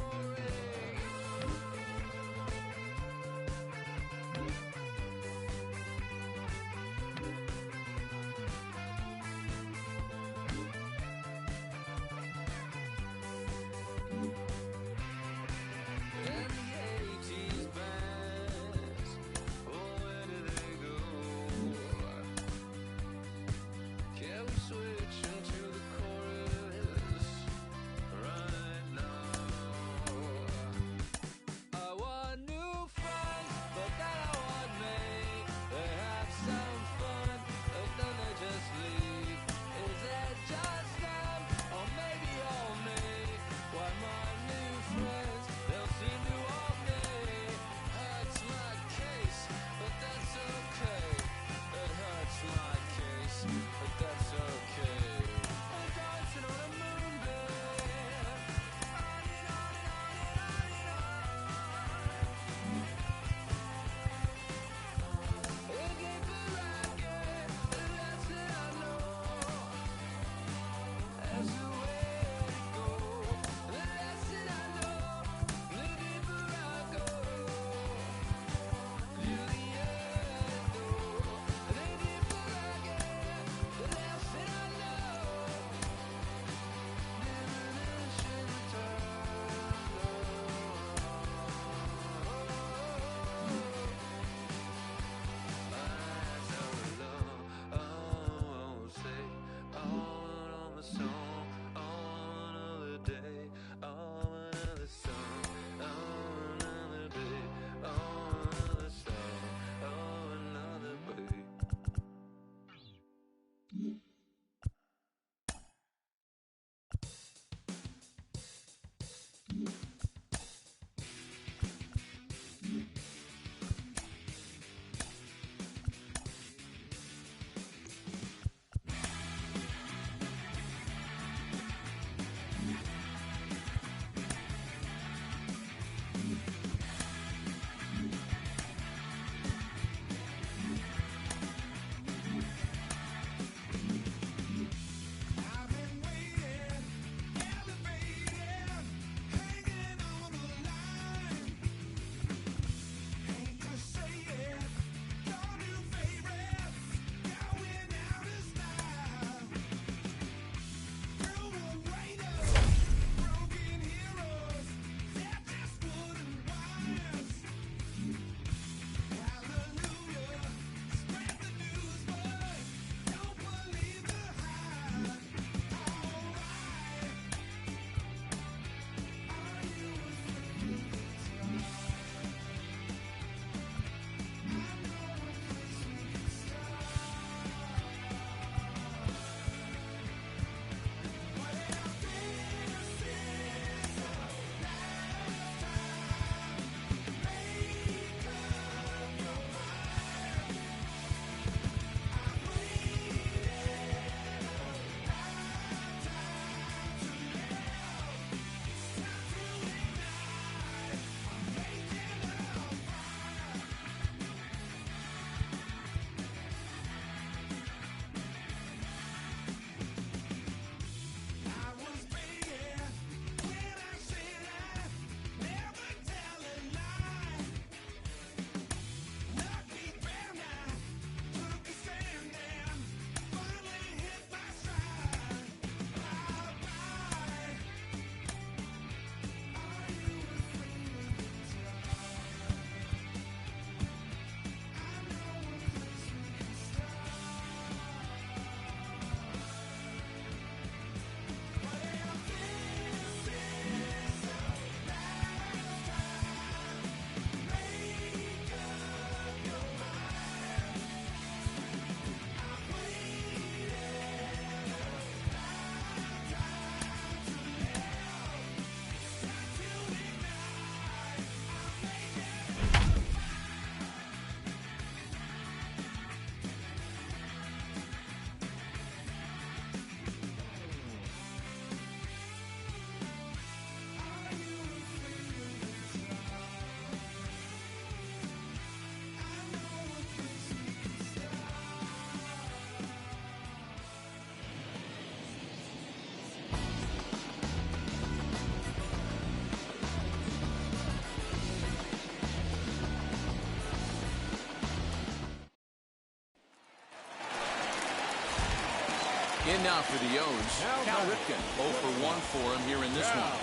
in now for the O's. Cal Ripken, 0 for 1 for him here in this one.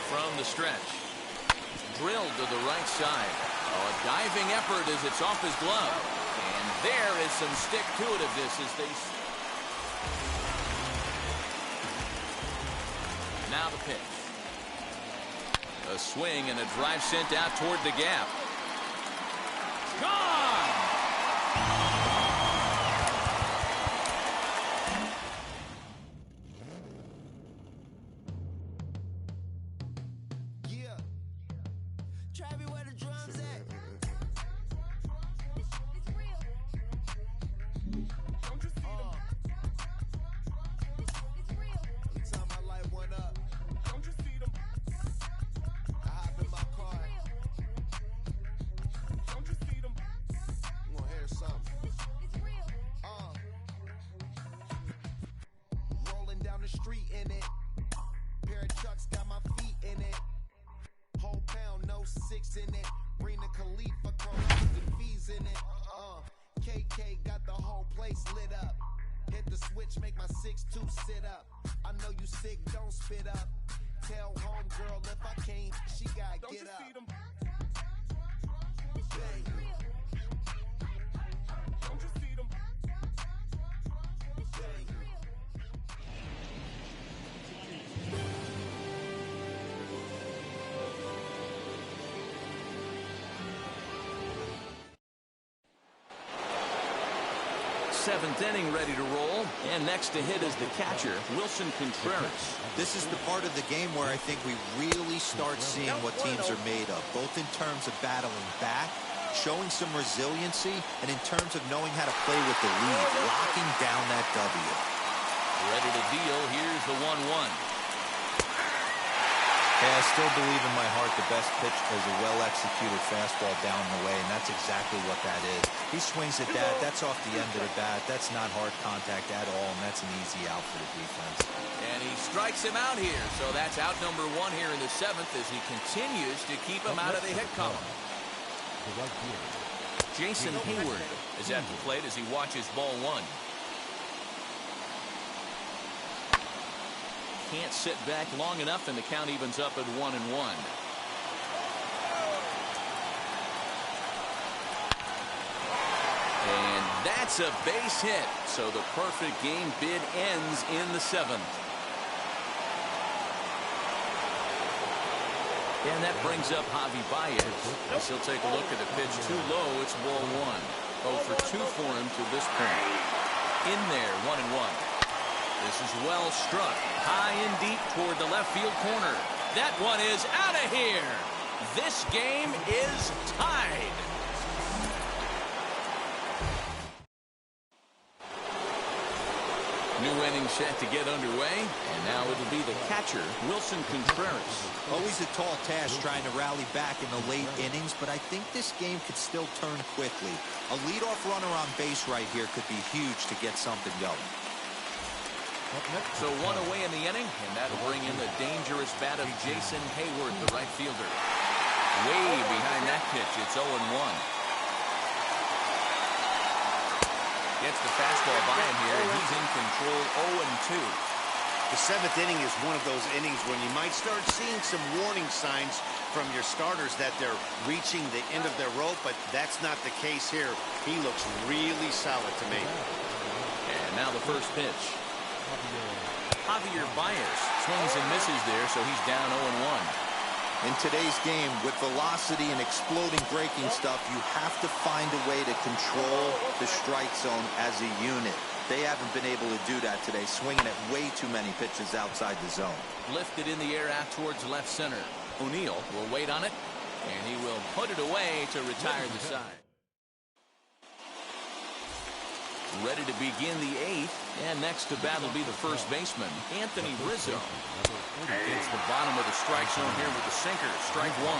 From the stretch. Drilled to the right side. Oh, a diving effort as it's off his glove. And there is some stick-to-itiveness as they... Now the pitch. A swing and a drive sent out toward the gap. Gone! Yeah. Travis, where the drums at? It's real. Don't you see them? It's real. Every time I light one up, don't you see them? I hop in my car. Don't you see them? I'm gonna hear something. It's real. Rolling down the street in it. Pair of chucks got my feet in it. Whole pound, no 6 in it. Bring the Khalifa, come the fees in it. KK got the whole place lit up. Hit the switch, make my 6'2" sit up. I know you sick, don't spit up. Tell homegirl if I can't, she gotta get up. Bang. Don't you see them? Bang. 7th inning ready to roll. And next to hit is the catcher, Wilson Contreras. This is the part of the game where I think we really start seeing what teams are made of, both in terms of battling back, showing some resiliency, and in terms of knowing how to play with the lead, locking down that W. Ready to deal. Here's the 1-1. Yeah, I still believe in my heart the best pitch is a well-executed fastball down the way, and that's exactly what that is. He swings at that. That's off the end of the bat. That's not hard contact at all, and that's an easy out for the defense. And he strikes him out here. So that's out number 1 here in the 7th as he continues to keep him out of the hit column. Jason Hayward is at the plate as he watches ball 1. Can't sit back long enough, and the count evens up at 1-1. And that's a base hit. So the perfect game bid ends in the 7th. And that brings up Javi Baez. As he'll take a look at the pitch too low. It's ball 1. 0 for 2 for him to this point. In there, 1-1. This is well struck, high and deep toward the left field corner. That one is out of here. This game is tied. New inning set to get underway, and now it'll be the catcher, Wilson Contreras. Always a tall task trying to rally back in the late innings, but I think this game could still turn quickly. A leadoff runner on base right here could be huge to get something going. So 1 away in the inning, and that'll bring in the dangerous bat of Jason Hayward, the right fielder. Way behind that pitch, it's 0-1. Gets the fastball by him here, and he's in control, 0-2. The 7th inning is one of those innings when you might start seeing some warning signs from your starters that they're reaching the end of their rope, but that's not the case here. He looks really solid to me. And now the first pitch. Javier Baez swings and misses there, so he's down 0-1. In today's game, with velocity and exploding breaking stuff, you have to find a way to control the strike zone as a unit. They haven't been able to do that today, swinging at way too many pitches outside the zone. Lifted in the air out towards left center. O'Neill will wait on it, and he will put it away to retire the side. Ready to begin the 8th, and next to bat will be the first baseman, Anthony Rizzo. Gets the bottom of the strike zone here with the sinker, strike 1.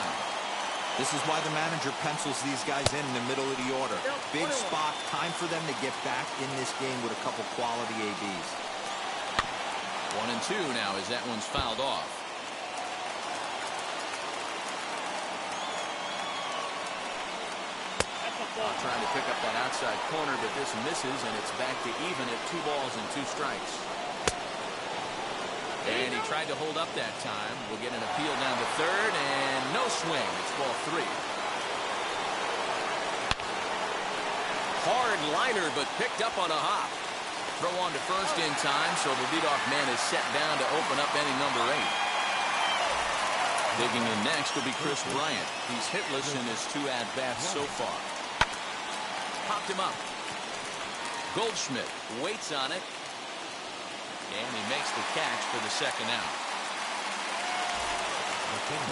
This is why the manager pencils these guys in the middle of the order. Big spot, time for them to get back in this game with a couple quality ABs. 1-2 now as that one's fouled off. trying to pick up that outside corner, but this misses, and it's back to even at 2 balls and 2 strikes. And he tried to hold up that time. We'll get an appeal down to third, and no swing. It's ball 3. Hard liner, but picked up on a hop. Throw on to first in time, so the leadoff man is set down to open up inning number 8. Digging in next will be Chris Bryant. He's hitless in his 2 at-bats so far. Popped him up. Goldschmidt waits on it. And he makes the catch for the second out.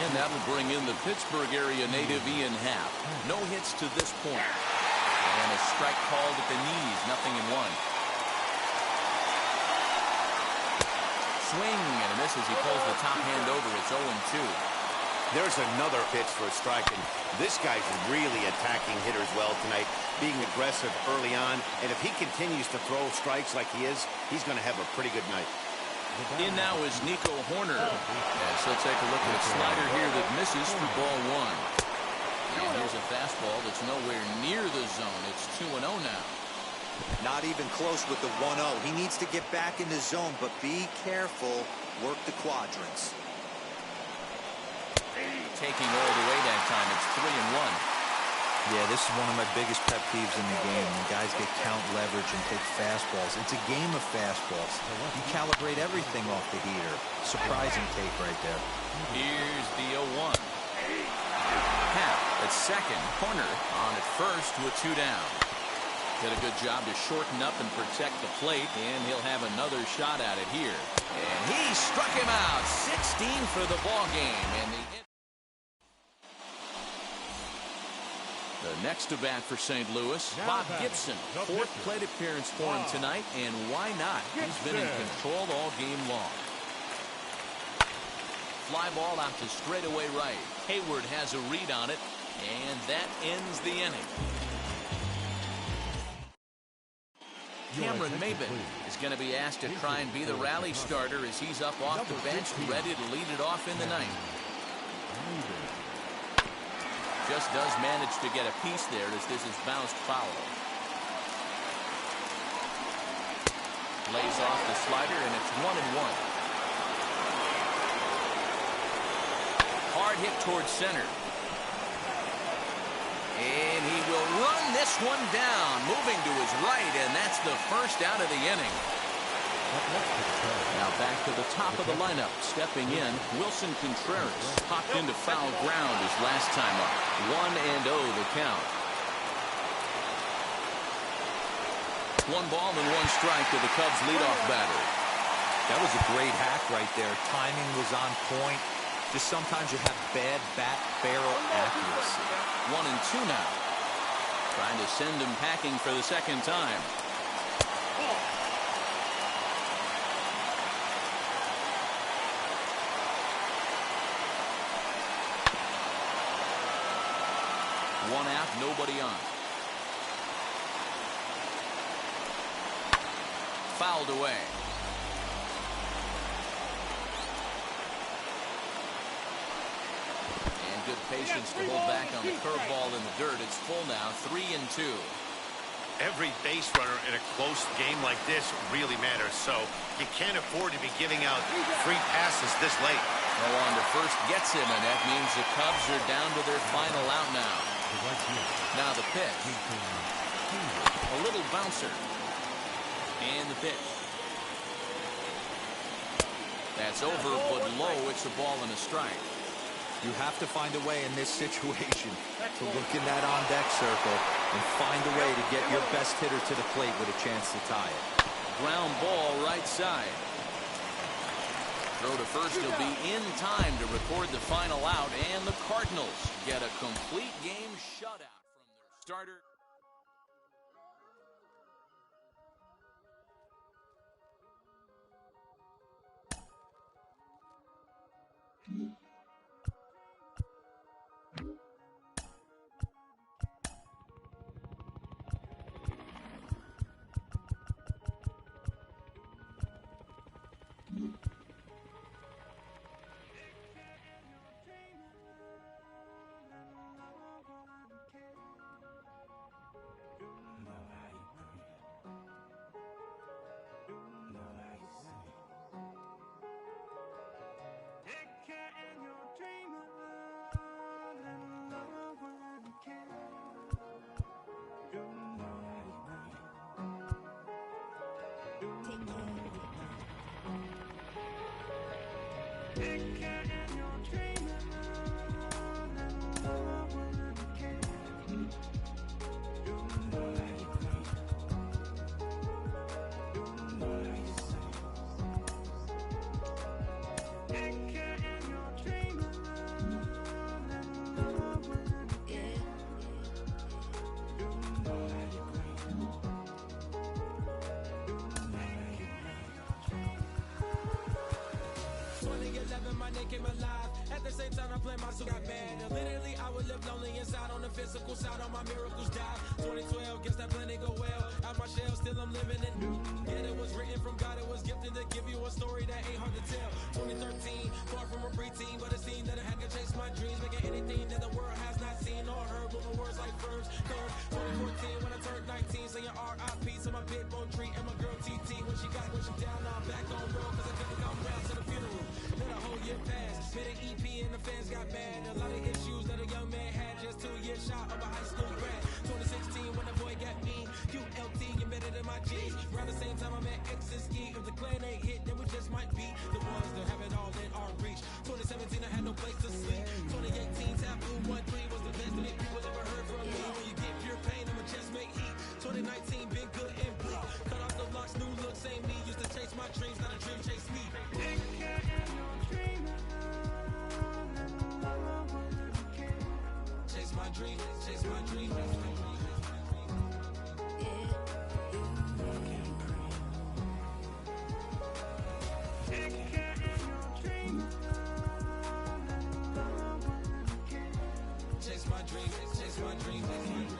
And that'll bring in the Pittsburgh area native Ian Happ. No hits to this point. And a strike called at the knees. 0-1. Swing and a miss as he pulls the top hand over. It's 0-2. There's another pitch for a strike, and this guy's really attacking hitters well tonight, being aggressive early on, and if he continues to throw strikes like he is, he's going to have a pretty good night. In now is Nico Horner. As he'll take a look at a slider here that misses for ball 1. And here's a fastball that's nowhere near the zone. It's 2-0 now. Not even close with the 1-0. He needs to get back in the zone, but be careful. Work the quadrants. Taking all the way that time. It's 3-1. Yeah, this is one of my biggest pet peeves in the game. When guys get count leverage and take fastballs. It's a game of fastballs. You calibrate everything off the heater. Surprising take right there. Here's the 0-1. Happ at second. Horner on at first with 2 down. Did a good job to shorten up and protect the plate, and he'll have another shot at it here. And he struck him out. 16 for the ball game. And the next to bat for St. Louis, Bob Gibson. 4th plate appearance for him tonight, and why not? He's been in control all game long. Fly ball out to straightaway right. Hayward has a read on it, and that ends the inning. Cameron Maybin is going to be asked to try and be the rally starter as he's up off the bench, ready to lead it off in the ninth. Just does manage to get a piece there as this is bounced foul. Lays off the slider, and it's 1-1. Hard hit towards center. And he will run this one down, moving to his right, and that's the first out of the inning. Now back to the top of the lineup. Stepping in, Wilson Contreras. Popped into foul ground his last time up. 1-0 the count. 1 ball and 1 strike to the Cubs leadoff batter. That was a great hack right there. Timing was on point. Just sometimes you have bad bat barrel accuracy. 1-2 now. Trying to send him packing for the second time. One out, nobody on. Fouled away. And good patience to hold back on the curveball in the dirt. It's full now, 3-2. Every base runner in a close game like this really matters, so you can't afford to be giving out free passes this late. No on to first gets him, and that means the Cubs are down to their final out now. Now the pitch. A little bouncer. And the pitch. That's over, but low. It's a ball and a strike. You have to find a way in this situation to look in that on-deck circle and find a way to get your best hitter to the plate with a chance to tie it. Ground ball right side. Throw to first, he'll be in time to record the final out, and the Cardinals get a complete game shutout from their starter. My name came alive. At the same time, I planned my soul got bad. Literally, I would live lonely inside. On the physical side, all my miracles died. 2012, guess that plan didn't go well. Out my shell, still I'm living it. Yet it was written from God, it was gifted to give you a story that ain't hard to tell. 2013, far from a preteen, but it seemed that I had to chase my dreams, making anything that the world has not seen or heard. Moving words like verbs. 2014, when I turned 19, saying R.I.P. to my pit bull tree and my girl TT. When she down, now I'm back on road, cause I couldn't come round to the funeral. Let a whole year pass, made an EP and the fans got mad. A lot of issues that a young man had, just 2 years shy of a high school grad. 2016 when the boy got me, QLT embedded in my G's. Around the same time I met X and Ski. If the clan ain't hit, then we just might be the ones that have it all in our reach. 2017 I had no place to sleep. 2018 Taboo 1-3 was the best that people ever heard from me. When you get pure pain, I'ma just make heat. 2019 been good and bleak. Cut off the locks, new look, same me. Used to chase my dreams, not a dream chase me. Chase my dream, chase my dream. Chase my dream, chase my dream, chase my dream.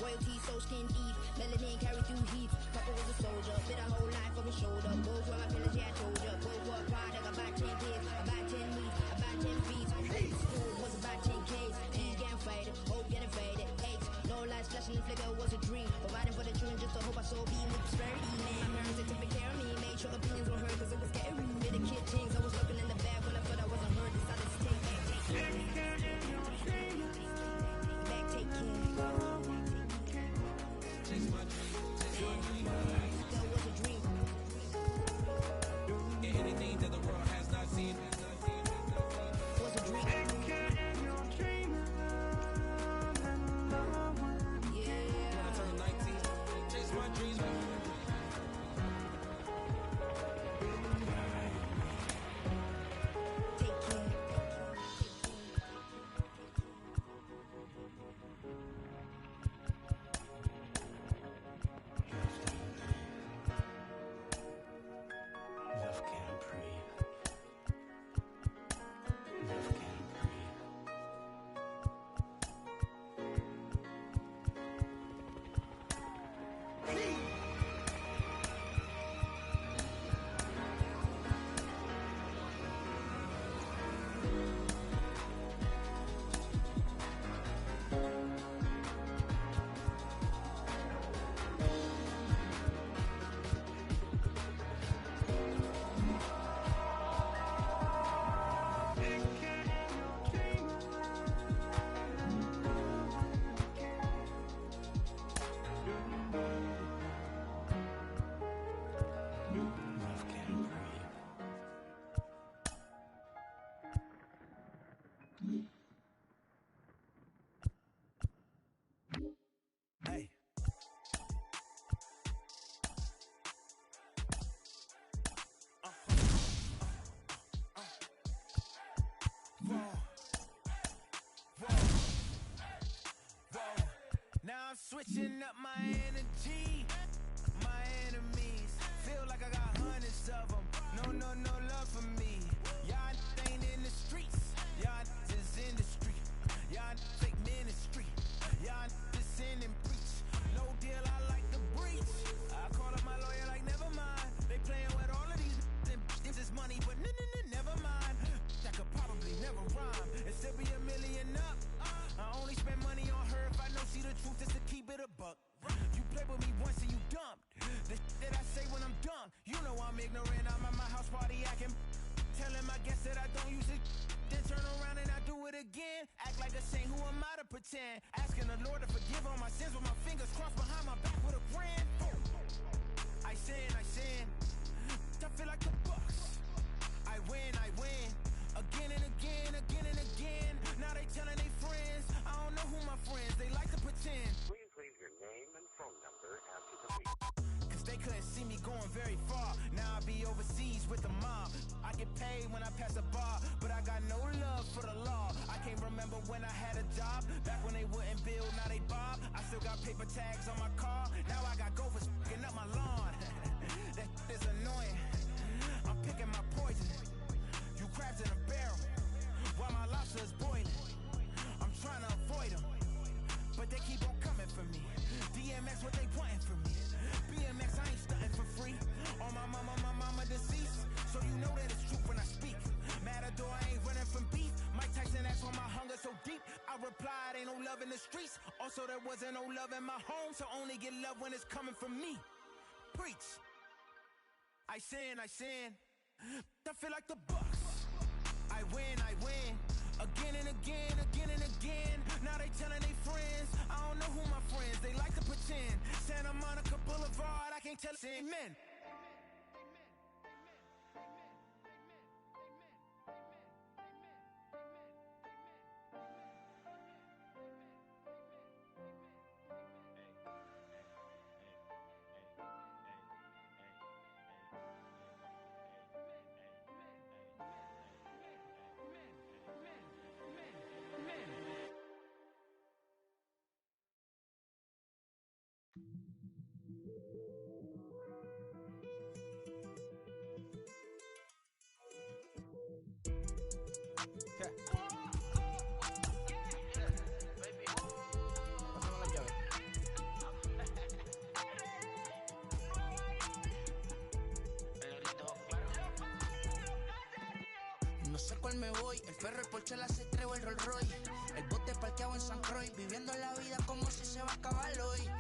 Royalty, so skin deep, melanin carry through heat. Papa was a soldier, fit a whole life on his shoulder. Both were my pillars, yeah, I told ya. Both were a product, about 10 kids, about 10 weeks, about 10 feet. School was about 10 Ks, P's getting faded, hope getting faded. Aches, no lights flashing, the flicker was a dream. Providing for the children, just to hope I saw being with prosperity. Man, my parents, they took care of me, made sure opinions were heard, cause it was scary. Did the kid things, I was looking in the back when I thought I wasn't heard. Decided to take back, take care. Chase my dream, chase my dream. That was a dream. Yeah, anything that the world has not seen. Was a dream. Yeah. When I turned 19, chase my dreams. Take care. Love can't breathe. Love can't breathe. Love can't breathe. Hey. Now I'm switching up my energy. My enemies feel like I got hundreds of them. No love for me. Y'all ain't in the streets. Y'all is in the street. Y'all fake ministry. Y'all just sin and preach. No deal, I like the breach. I call up my lawyer like, never mind. They playing with all of these and this is money, but never mind. I could probably never rhyme and still be $1 million up. I only spend money on her if I know she the truth, just to keep it a buck. You play with me once and you dumped. The that I say when I'm done, you know I'm ignorant. pretend. Asking the Lord to forgive all my sins with my fingers crossed behind my back with a grin. I sin. I feel like the Bucks. I win. Again and again. Now they telling their friends. I don't know who my friends. They like to pretend. Please leave your name and phone number after the beep. Cause they couldn't see me going very far. Now I be overseas with the mob. I get paid when I pass a bar, but I got no love for the law. I can't remember when I had a job. Back when they wouldn't build, now they bob. I still got paper tags on my car. Now I got gophers f***ing up my lawn. That is annoying. I'm picking my poison. You crabs in a barrel, while my lobster is boiling. I'm trying to avoid them, but they keep on coming for me. DMX, what they wanting from me? BMX, I ain't stunting for free. On my mama deceased, so you know that it's true when I speak. Matador, I ain't running from beef. Mike Tyson asked why my hunger so deep. I replied, ain't no love in the streets. Also, there wasn't no love in my home, so only get love when it's coming from me. Preach. I sin. I feel like the Bucks. I win. Again and again. Now they telling their friends. I don't know who my friends. They like to pretend. Santa Monica Boulevard. I can't tell. Amen. No sé cuál me voy, el perro, el Porsche, la Cetreo, el Rolls Royce. El bote parqueado en San Croix, viviendo la vida como si se va a acabar hoy.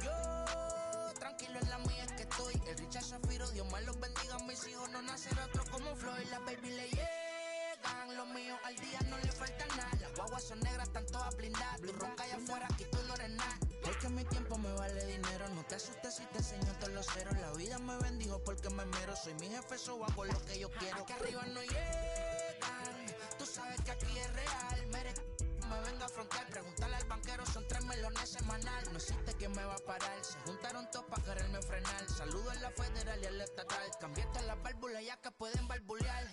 Yo, tranquilo en la mía es que estoy. El Richard Zafiro, Dios más los bendiga, mis hijos no nacer otro como Floyd. Las baby le llegan, los míos al día no le falta nada. Las guaguas son negras, están todas blindadas. Tu ronca allá afuera, aquí tú no eres nada. Es que mi tiempo me vale dinero, no te asustes si te enseño todos los ceros. La vida me bendijo porque me mero, soy mi jefe, so hago lo que yo quiero. Aquí arriba no llegan, tú sabes que aquí es real. Me venga a frontear, preguntarle al banquero, son 3 melones semanal. No existe quien me va a parar, se juntaron todos para quererme frenar. Saludo a la federal y a la estatal, cambiaste las válvulas ya que pueden barbulear.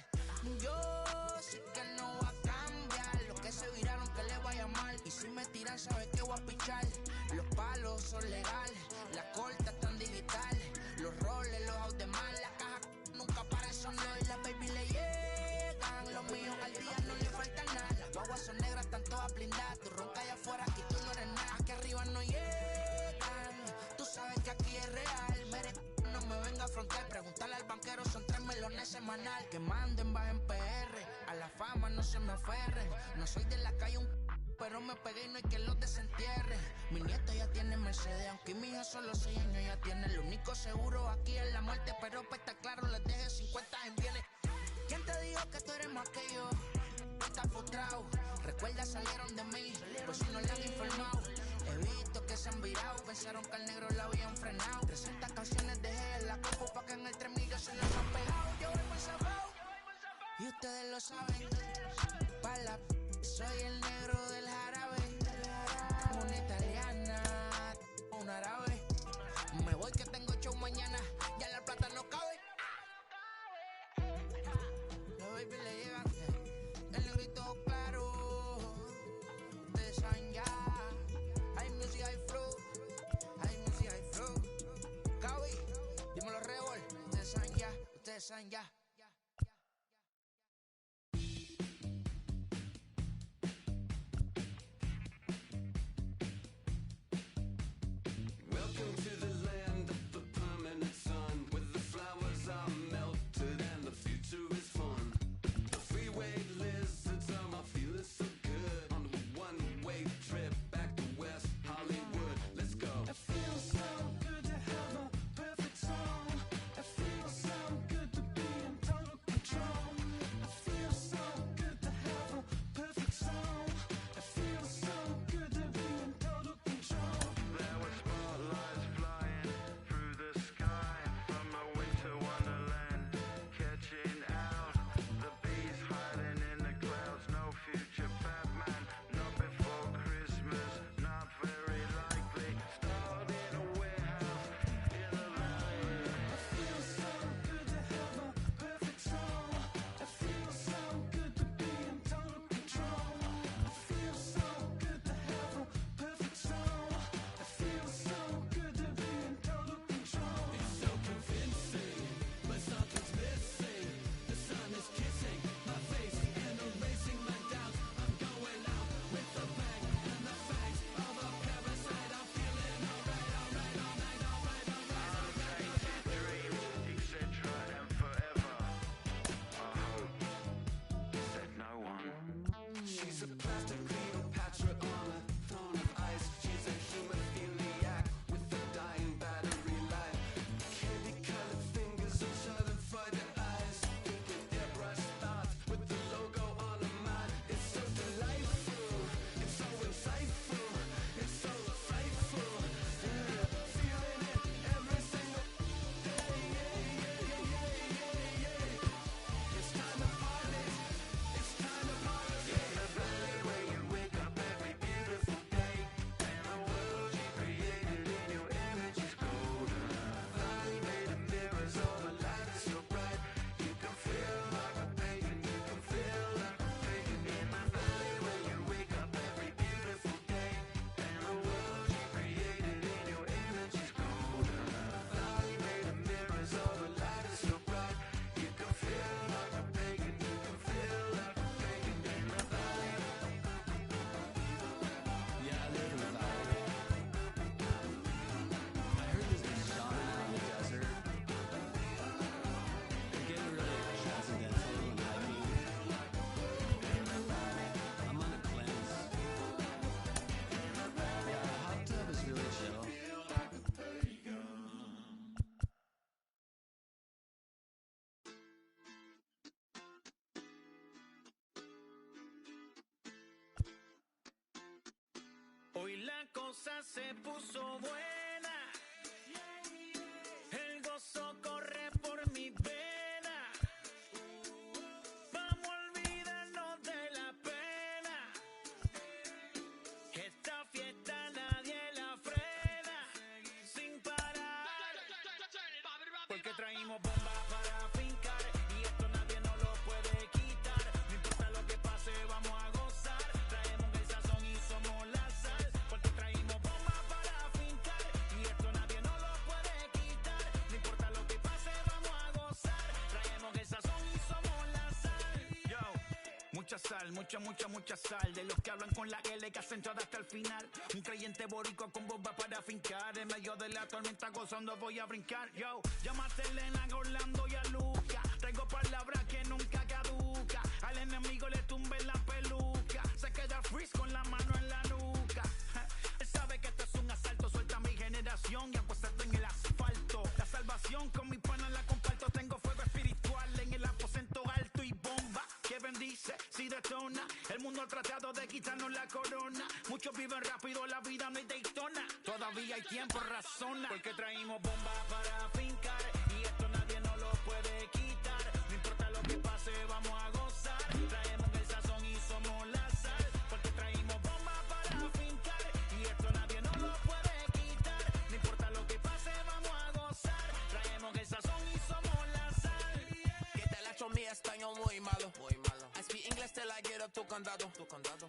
Yo sí que no voy a cambiar, los que se viraron que les vaya mal. Y si me tiran sabes que voy a pichar. Los palos son legales, las cortas están digitales. Los roles, los autos de mal, la caja nunca para de sonar. Y las baby le llegan, los míos al día no le falta nada. Las guaguas son negras, están todas blindadas. Tu ronca allá afuera, aquí tú no eres nada. Aquí arriba no llegan, tú sabes que aquí es real. No me venga a frontear, preguntarle al banquero, son 3 melones semanal. Que manden, bajen PR, a la fama no se me aferren. No soy de la calle pero me pegué y no hay que los desentierre. Mi nieto ya tiene Mercedes, aunque mi hija solo 6 años ya tiene. Lo único seguro aquí es la muerte, pero para estar claro les deje 50 en bienes. ¿Quién te dijo que tú eres más que yo? Estás frustrado, recuerda salieron de mí, pues si no le han informado. He visto que se han virado, pensaron que al negro la habían frenado. 300 canciones dejé en la copa pa' que en el 3000 se las han pegado. Yo voy por zafao, y ustedes lo saben. Pa' la soy el negro del jarabe. Una italiana, un árabe. Me voy que tengo show mañana, ya la plata no cabe. Los baby le llegan, el negrito claro. Ustedes saben ya. Hay music, hay flow. Hay music, hay flow. Cabi, dímelo Revol. Ustedes saben ya, ustedes saben ya. Welcome to the land of the permanent sun, where the flowers are melted and the future is fun. plastic Cleopatra on a throne of ice. She's a hemophiliac with a dying battery life. Candy-colored fingers and solidified eyes. Thinking airbrush thoughts with the logo on her mind. It's so delightful. It's so insightful. It's so insightful. Yeah. Feeling it every single day. It's time to party. It's time to party. Yeah, the valley where you wake up every beautiful day. And the world you created in your image is golden. Valley made of mirrors, all the light is so bright. You can feel like a pagan, you can feel like a pagan. In the valley where you wake up every beautiful day. And the world you created in your image is golden. Valley made of mirrors, all the light is so bright. You can feel like a pagan, you can feel like a pagan. In the valley. Yeah, I live in the valley. I heard there's a shaman out in the desert. They're getting really transcendental and hiking. I'm on a cleanse. Yeah, the hot tub is really chill. Hoy la cosa se puso buena. El gozo corre por mi vena. Vamos a olvidarnos de la pena. Esta fiesta nadie la frena. Sin parar. Porque traímos bombas para fincar. Y esto nadie nos lo puede quitar. No importa lo que pase, vamos a gozar. Traemos el sazón y somos la sal. Porque traímos bombas para fincar. Y esto nadie nos lo puede quitar. No importa lo que pase, vamos a gozar. Traemos el sazón y somos la sal. Yo, mucha sal, mucha sal. De los que hablan con la L que hacen todo hasta el final. Un creyente boricua con bomba para fincar. En medio de la tormenta gozando voy a brincar. Yo, llámate a Elena, a Orlando y a Luca. Traigo palabras que nunca caduca. Al enemigo le tumbe la peluca. Se queda freeze con la mano en la nuca. Él sabe que esto es un asalto. Suelta mi generación y apuestas en el asfalto. La salvación con mi pana la comparto. Tengo fuego espiritual en el aposento alto y bomba que bendice si detona. El mundo ha tratado de quitarnos la corona. Muchos viven rápido, la vida no hay Daytona. Todavía hay tiempo, razona. Porque traímos bombas para fincar. Y esto nadie nos lo puede quitar. No importa lo que pase, vamos a gozar. Traemos el sazón y somos la sal. Porque traímos bombas para fincar. Y esto nadie nos lo puede quitar. No importa lo que pase, vamos a gozar. Traemos el sazón y somos la sal. Que te la echo mi español muy malo. I speak English till I get up tu condado.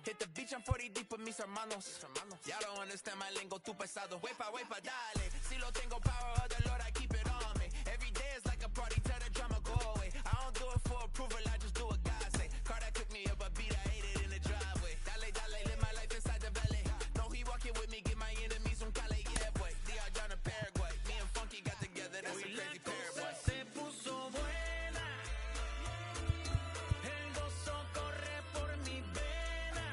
Hit the beach, I'm 40 deep with mis hermanos. Y'all don't understand my lingo, tu pesado. Wepa, dale. Si lo tengo power of the Lord, I keep it on me. Every day is like a party, tell the drama go away. I don't do it for approval, I just do what God say. Car that cook me up a beat, I ate it in the driveway. Dale, live my life inside the valley. No, he walking with me, get my enemies un cale, yeah, boy. DR down to Paraguay. Me and Funky got together, that's a Hoy crazy la pair, cosa boy. se puso buena. El gozo corre por mi vena.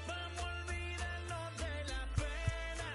Vamos a olvidarnos de la pena.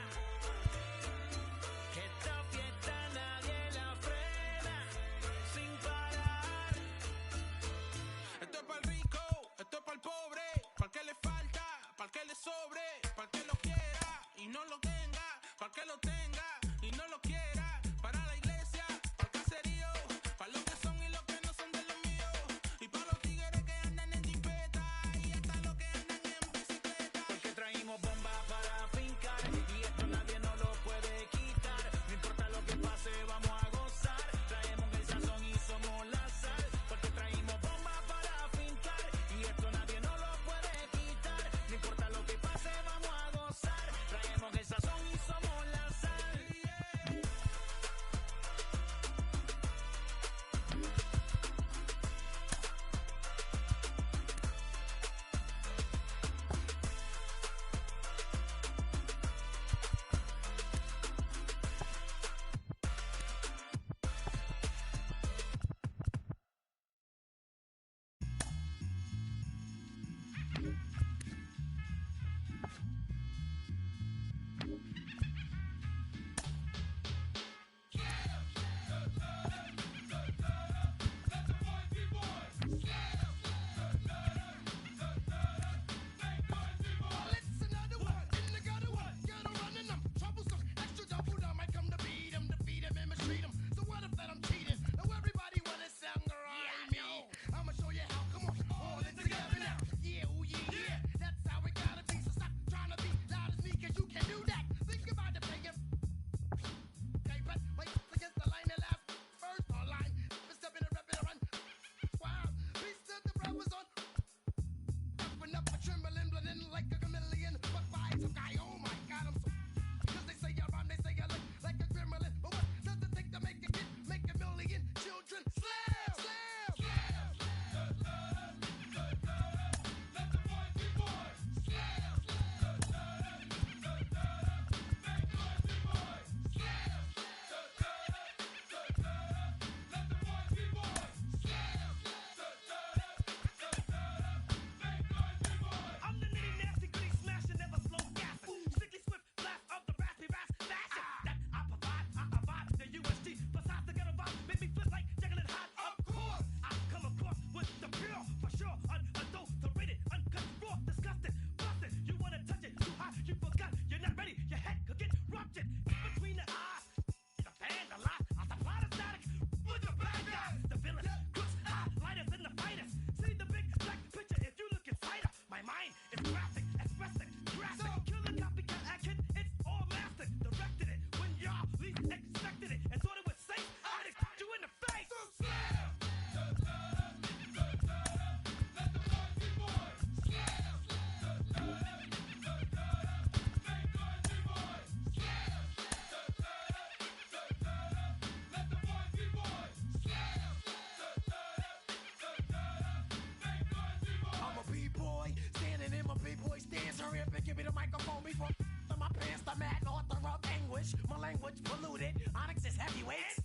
hurry up and give me the microphone before my pants, the mad author of anguish. My language polluted. Onyx is heavyweight.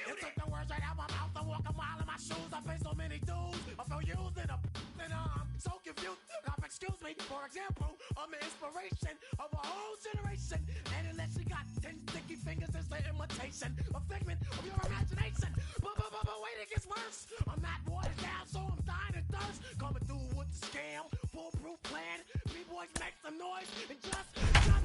You took the words right out my mouth. I walk a mile in my shoes. I face so many dudes. I feel used and I'm so confused. Excuse me, for example, I'm the inspiration of a whole generation. And unless you got 10 sticky fingers, it's the imitation, a figment of your imagination. But wait, it gets worse. I'm not watered down, so I'm dying of thirst. Coming through with the scam, foolproof plan. B-boys make some noise and just fail.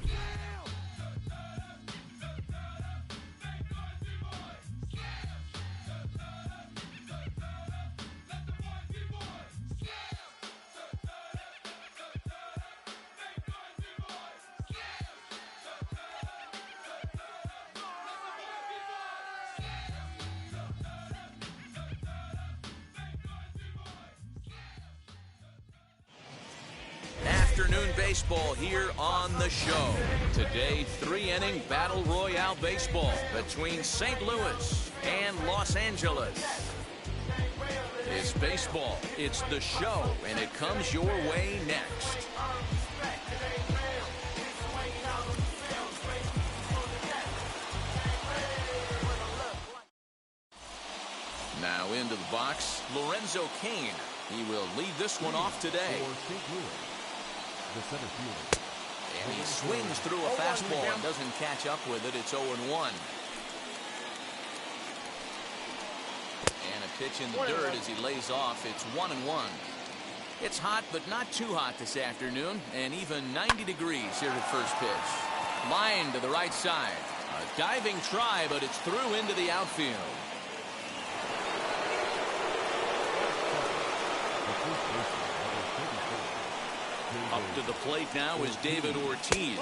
Afternoon baseball here on the show. Today, 3-inning Battle Royale baseball between St. Louis and Los Angeles. It's baseball, it's the show, and it comes your way next. Now into the box, Lorenzo Cain. He will lead this one off today. The center fielder. And he swings through a fastball and doesn't catch up with it. It's 0-1. And a pitch in the dirt as he lays off. It's 1-1. It's hot, but not too hot this afternoon, and even 90 degrees here at first pitch. Line to the right side. A diving try, but it's through into the outfield. Up to the plate now is David Ortiz.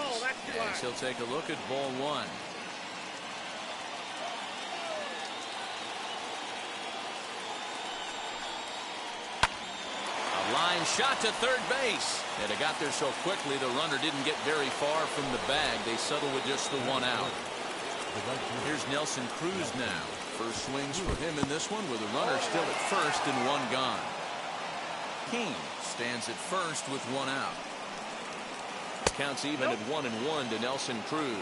As he'll take a look at ball one. A line shot to third base. And it got there so quickly the runner didn't get very far from the bag. They settle with just the one out. Here's Nelson Cruz now. First swings for him in this one with a runner still at first and one gone. Cain stands at first with one out. Counts even at 1-1 to Nelson Cruz.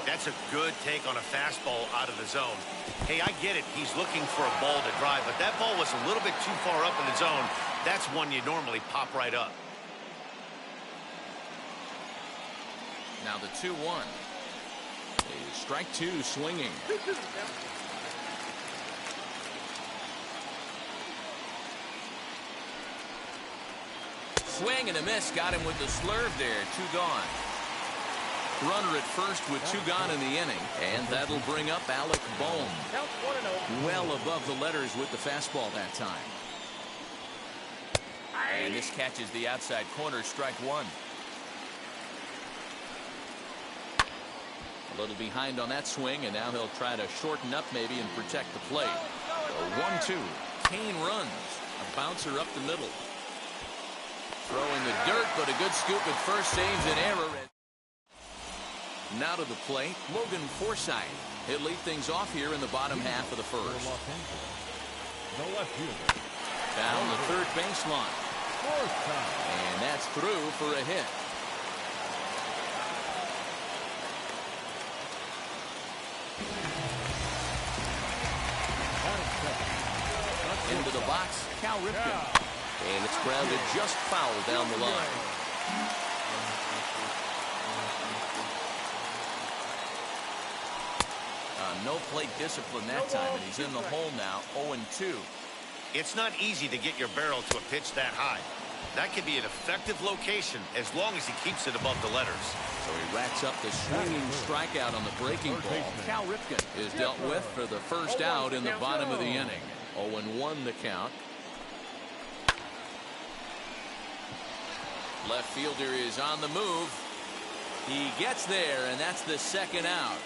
That's a good take on a fastball out of the zone. Hey, I get it. He's looking for a ball to drive, but that ball was a little bit too far up in the zone. That's one you normally pop right up. Now the 2-1. Strike two swinging. Swing and a miss. Got him with the slurve there. Two gone. Runner at first with two gone in the inning. And that'll bring up Alec Bohm. Well above the letters with the fastball that time. And this catches the outside corner. Strike one. A little behind on that swing, and now he'll try to shorten up maybe and protect the plate. 1-2. Cain runs. A bouncer up the middle. Throwing the dirt, but a good scoop at first saves an error. Now to the plate, Logan Forsythe. He'll lead things off here in the bottom half of the first. The left fielder. Down the third baseline. And that's through for a hit. Into the box, Cal Ripken. And it's grounded just foul down the line. No plate discipline that time, and he's in the hole now, 0-2. It's not easy to get your barrel to a pitch that high. That could be an effective location as long as he keeps it above the letters. So he racks up the swinging strikeout on the breaking ball. Cal Ripken is dealt with for the first out in the bottom of the inning. 0-1 the count. Left fielder is on the move. He gets there, and that's the second out.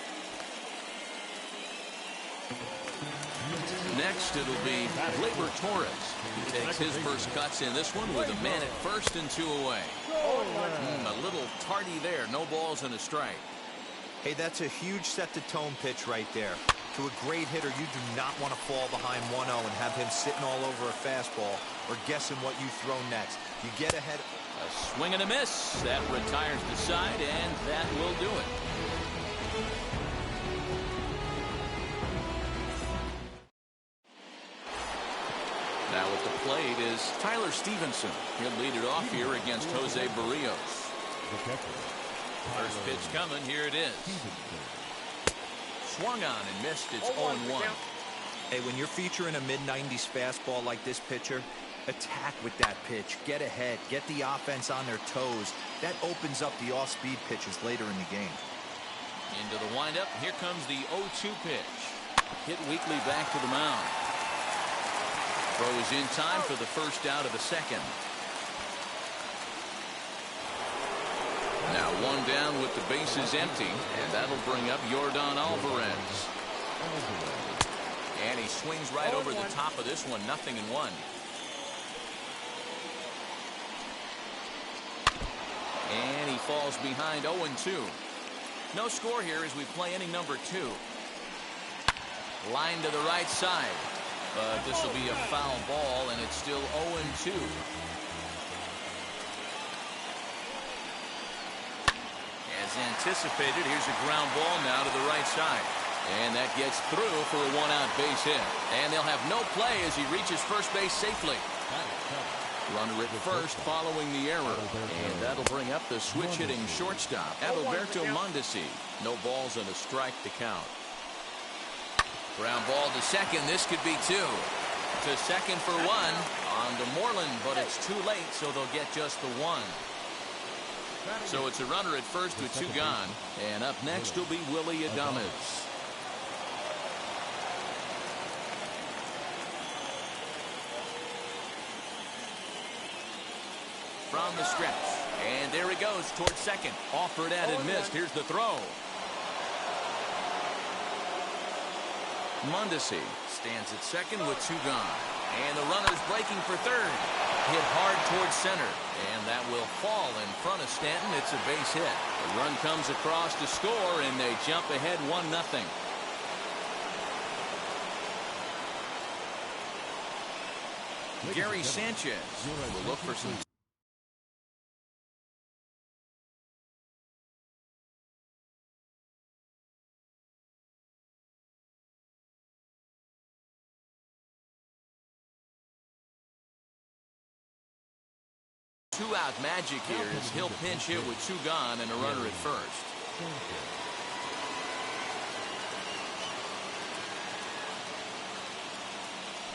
Next, it'll be Gleyber Torres. He takes his first cuts in this one with a man at first and two away. A little tardy there. No balls and a strike. Hey, that's a huge set-the-tone pitch right there. To a great hitter, you do not want to fall behind 1-0 and have him sitting all over a fastball or guessing what you throw next. You get ahead. A swing and a miss. That retires the side, and that will do it. Now at the plate is Tyler Stevenson. He'll lead it off here against Jose Barrios. First pitch coming. Here it is. Swung on and missed. It's 0-1. Hey, when you're featuring a mid-90s fastball like this pitcher, attack with that pitch. Get ahead. Get the offense on their toes. That opens up the off-speed pitches later in the game. Into the windup. Here comes the 0-2 pitch. Hit weakly back to the mound. Throw is in time for the first out of the second. Now one down with the bases empty, and that'll bring up Yordan Alvarez. And he swings right over the top of this one, 0-1. And he falls behind 0-2. No score here as we play inning number 2. Line to the right side. But this will be a foul ball, and it's still 0-2. As anticipated, here's a ground ball now to the right side. And that gets through for a one-out base hit. And they'll have no play as he reaches first base safely. Runner at first following the error. And that'll bring up the switch-hitting shortstop, Adalberto Mondesi. No balls and a strike to count. Ground ball to second. This could be 2. To second for 1. On to Moreland, but it's too late, so they'll get just the 1. So it's a runner at first with 2 gone. And up next will be Willie Adames. From the stretch. And there he goes towards second. Offered at and missed. Here's the throw. Mondesi stands at second with 2 gone. And the runner's breaking for third. Hit hard towards center. And that will fall in front of Stanton. It's a base hit. The run comes across to score, and they jump ahead 1-0. Gary Sanchez will look for some. Two-out magic here as he'll pinch hit with 2 gone and a runner at first.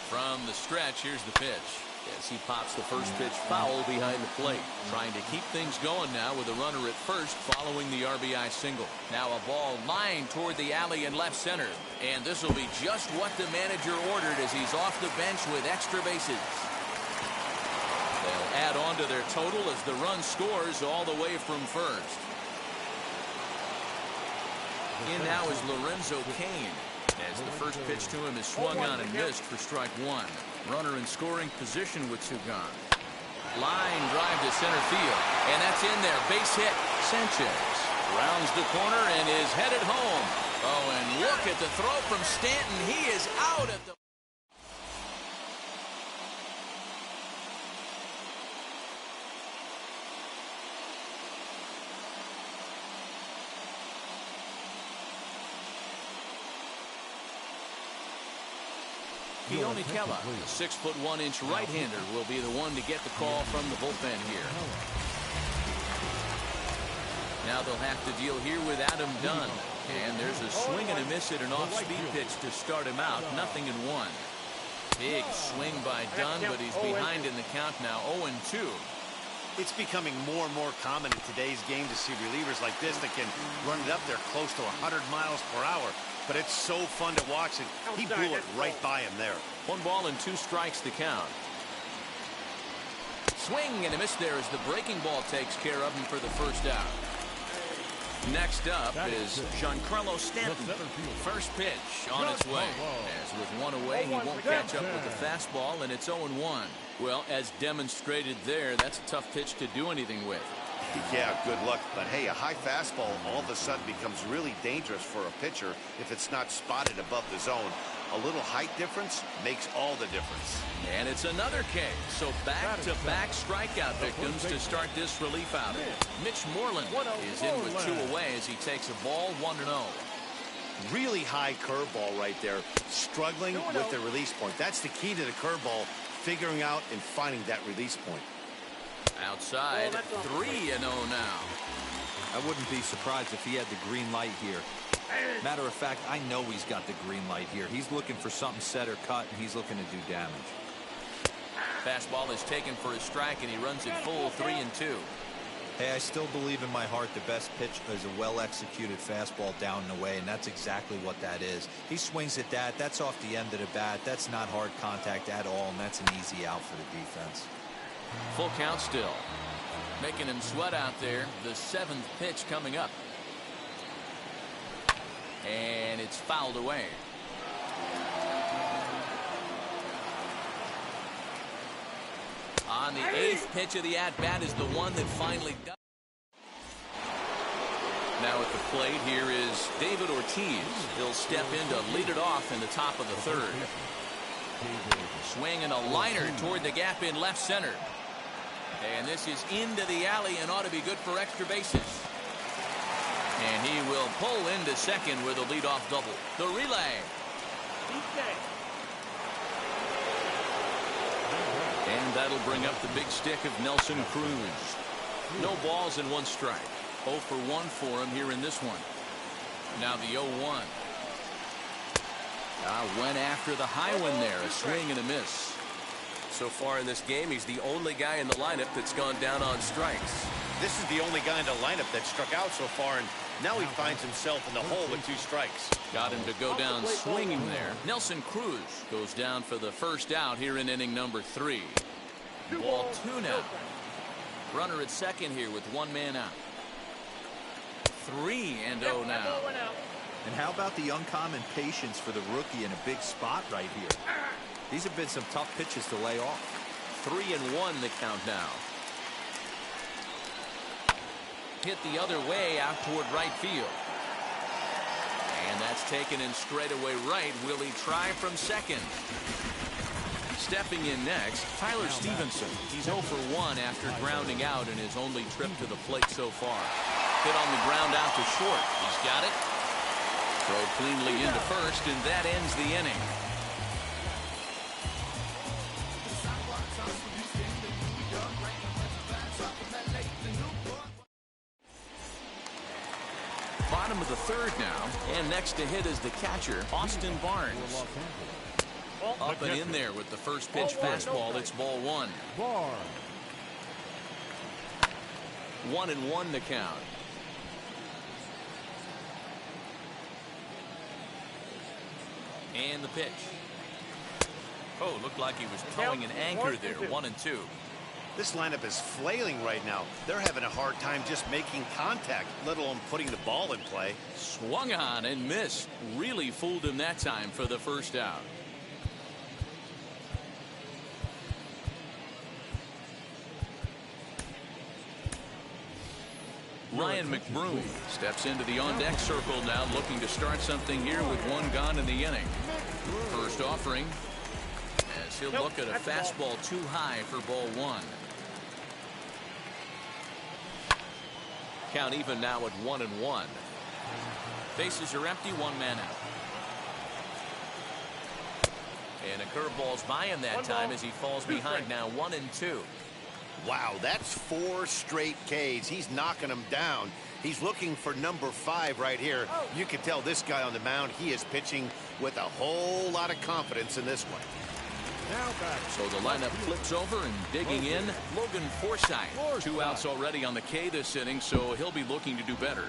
From the stretch, here's the pitch. As he pops the first pitch foul behind the plate. Trying to keep things going now with a runner at first following the RBI single. Now a ball lined toward the alley in left center. And this will be just what the manager ordered as he's off the bench with extra bases. They'll add on to their total as the run scores all the way from first. In now is Lorenzo Cain. As the first pitch to him is swung on and missed for strike 1. Runner in scoring position with 2 gone. Line drive to center field. And that's in there. Base hit. Sanchez rounds the corner and is headed home. Oh, and look at the throw from Stanton. He is out at the... Keone Kela, the 6'1" right-hander, will be the one to get the call from the bullpen here. Now they'll have to deal here with Adam Dunn. And there's a swing and a miss at an off-speed pitch to start him out. 0-1. Big swing by Dunn, but he's behind in the count now. 0-2. It's becoming more and more common in today's game to see relievers like this that can run it up there close to 100 miles per hour. But it's so fun to watch, and he blew it right by him there. 1 ball and 2 strikes to count. Swing and a miss there as the breaking ball takes care of him for the first out. Next up is Giancarlo Stanton. First pitch on its way. As with 1 away, he won't catch up with the fastball, and it's 0-1. Well, as demonstrated there, that's a tough pitch to do anything with. Yeah, good luck. But hey, a high fastball all of a sudden becomes really dangerous for a pitcher if it's not spotted above the zone. A little height difference makes all the difference. And it's another K. So back-to-back strikeout victims to start this relief outing. Mitch Moreland is in with 2 away as he takes a ball 1-0. Really high curveball right there. Struggling with the release point. That's the key to the curveball, figuring out and finding that release point. Outside, 3-0 now. I wouldn't be surprised if he had the green light here. Matter of fact, I know he's got the green light here. He's looking for something set or cut, and he's looking to do damage. Fastball is taken for a strike, and he runs it full 3-2. Hey, I still believe in my heart the best pitch is a well-executed fastball down and away, and that's exactly what that is. He swings at that. That's off the end of the bat. That's not hard contact at all, and that's an easy out for the defense. Full count still. Making him sweat out there. The 7th pitch coming up. And it's fouled away. On the 8th pitch of the at-bat is the one that finally does. Now at the plate here is David Ortiz. He'll step in to lead it off in the top of the 3rd. Swinging a liner toward the gap in left center. And this is into the alley and ought to be good for extra bases. And he will pull into second with a leadoff double. The relay. And that'll bring up the big stick of Nelson Cruz. No balls and 1 strike. 0 for 1 for him here in this one. Now the 0-1. Went after the high one there. A swing and a miss. So far in this game, he's the only guy in the lineup that's gone down on strikes. This is the only guy in the lineup that struck out so far, and now he finds himself in the hole with 2 strikes. Got him to go down swinging there. Nelson Cruz goes down for the first out here in inning number 3. Ball 2 now. Runner at second here with 1 man out. 3-0 now. And how about the uncommon patience for the rookie in a big spot right here? These have been some tough pitches to lay off. 3-1 the count now. Hit the other way out toward right field. And that's taken in straightaway right. Will he try from second? Stepping in next, Tyler Stevenson. He's 0 for 1 after grounding out in his only trip to the plate so far. Hit on the ground out to short. He's got it. Throw cleanly into first, and that ends the inning. Bottom of the 3rd now, and next to hit is the catcher, Austin Barnes. Up and in there with the first pitch fastball. It's ball 1. 1-1 the count. And the pitch. Oh, looked like he was towing an anchor there. 1-2. This lineup is flailing right now. They're having a hard time just making contact, let alone putting the ball in play. Swung on and missed. Really fooled him that time for the first out. Ryan McBroom steps into the on-deck circle now, looking to start something here with 1 gone in the inning. First offering, as he'll look at a fastball too high for ball 1. Count even now at 1-1. Bases are empty, 1 man out. And a curveball's by him that time as he falls behind now. 1-2. Wow, that's 4 straight Ks. He's knocking them down. He's looking for number 5 right here. You can tell this guy on the mound, he is pitching with a whole lot of confidence in this one. So the lineup flips over and digging in, Logan Forsythe. 2 outs already on the K this inning, so he'll be looking to do better.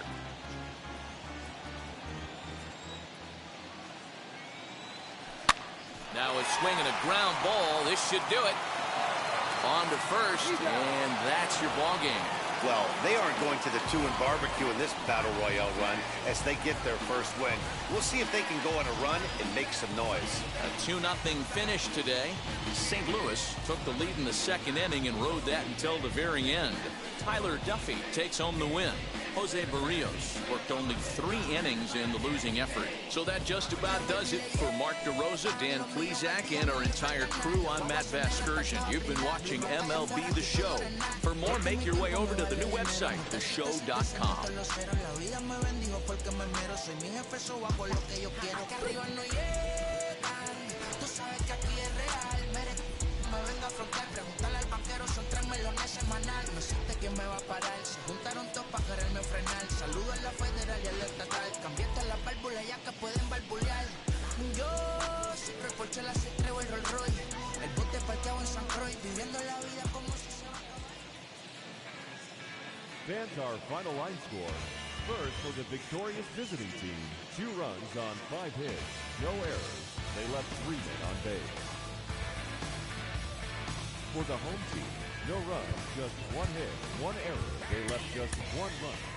Now a swing and a ground ball. This should do it. On to first, and that's your ball game. well. They aren't going to the 2 and barbecue in this Battle Royale run as they get their first win. We'll see if they can go on a run and make some noise. A 2-0 finish today. St. Louis took the lead in the second inning and rode that until the very end. Tyler Duffy takes home the win. Jose Barrios worked only 3 innings in the losing effort. So that just about does it for Mark DeRosa, Dan Plesac, and our entire crew. I'm Matt Vasgersian. You've been watching MLB The Show. For more, make your way over to the new website, theshow.com. Me vengo a afrontar, preguntarle al banquero, son 3 melones semanal. No existe quién me va a parar, se juntaron todos para quererme frenar. Saludo a la federal y al estatal, cambié todas las válvulas ya que pueden barbulear. Yo siempre por chela se traigo el Rolls Royce, el bote parqueado en San Croix, viviendo la vida como si se va a acabar. Fans our final line score. First for the victorious visiting team, 2 runs on 5 hits, no errors. They left 3 men on base. For the home team, no runs, just 1 hit, 1 error. They left just 1 run.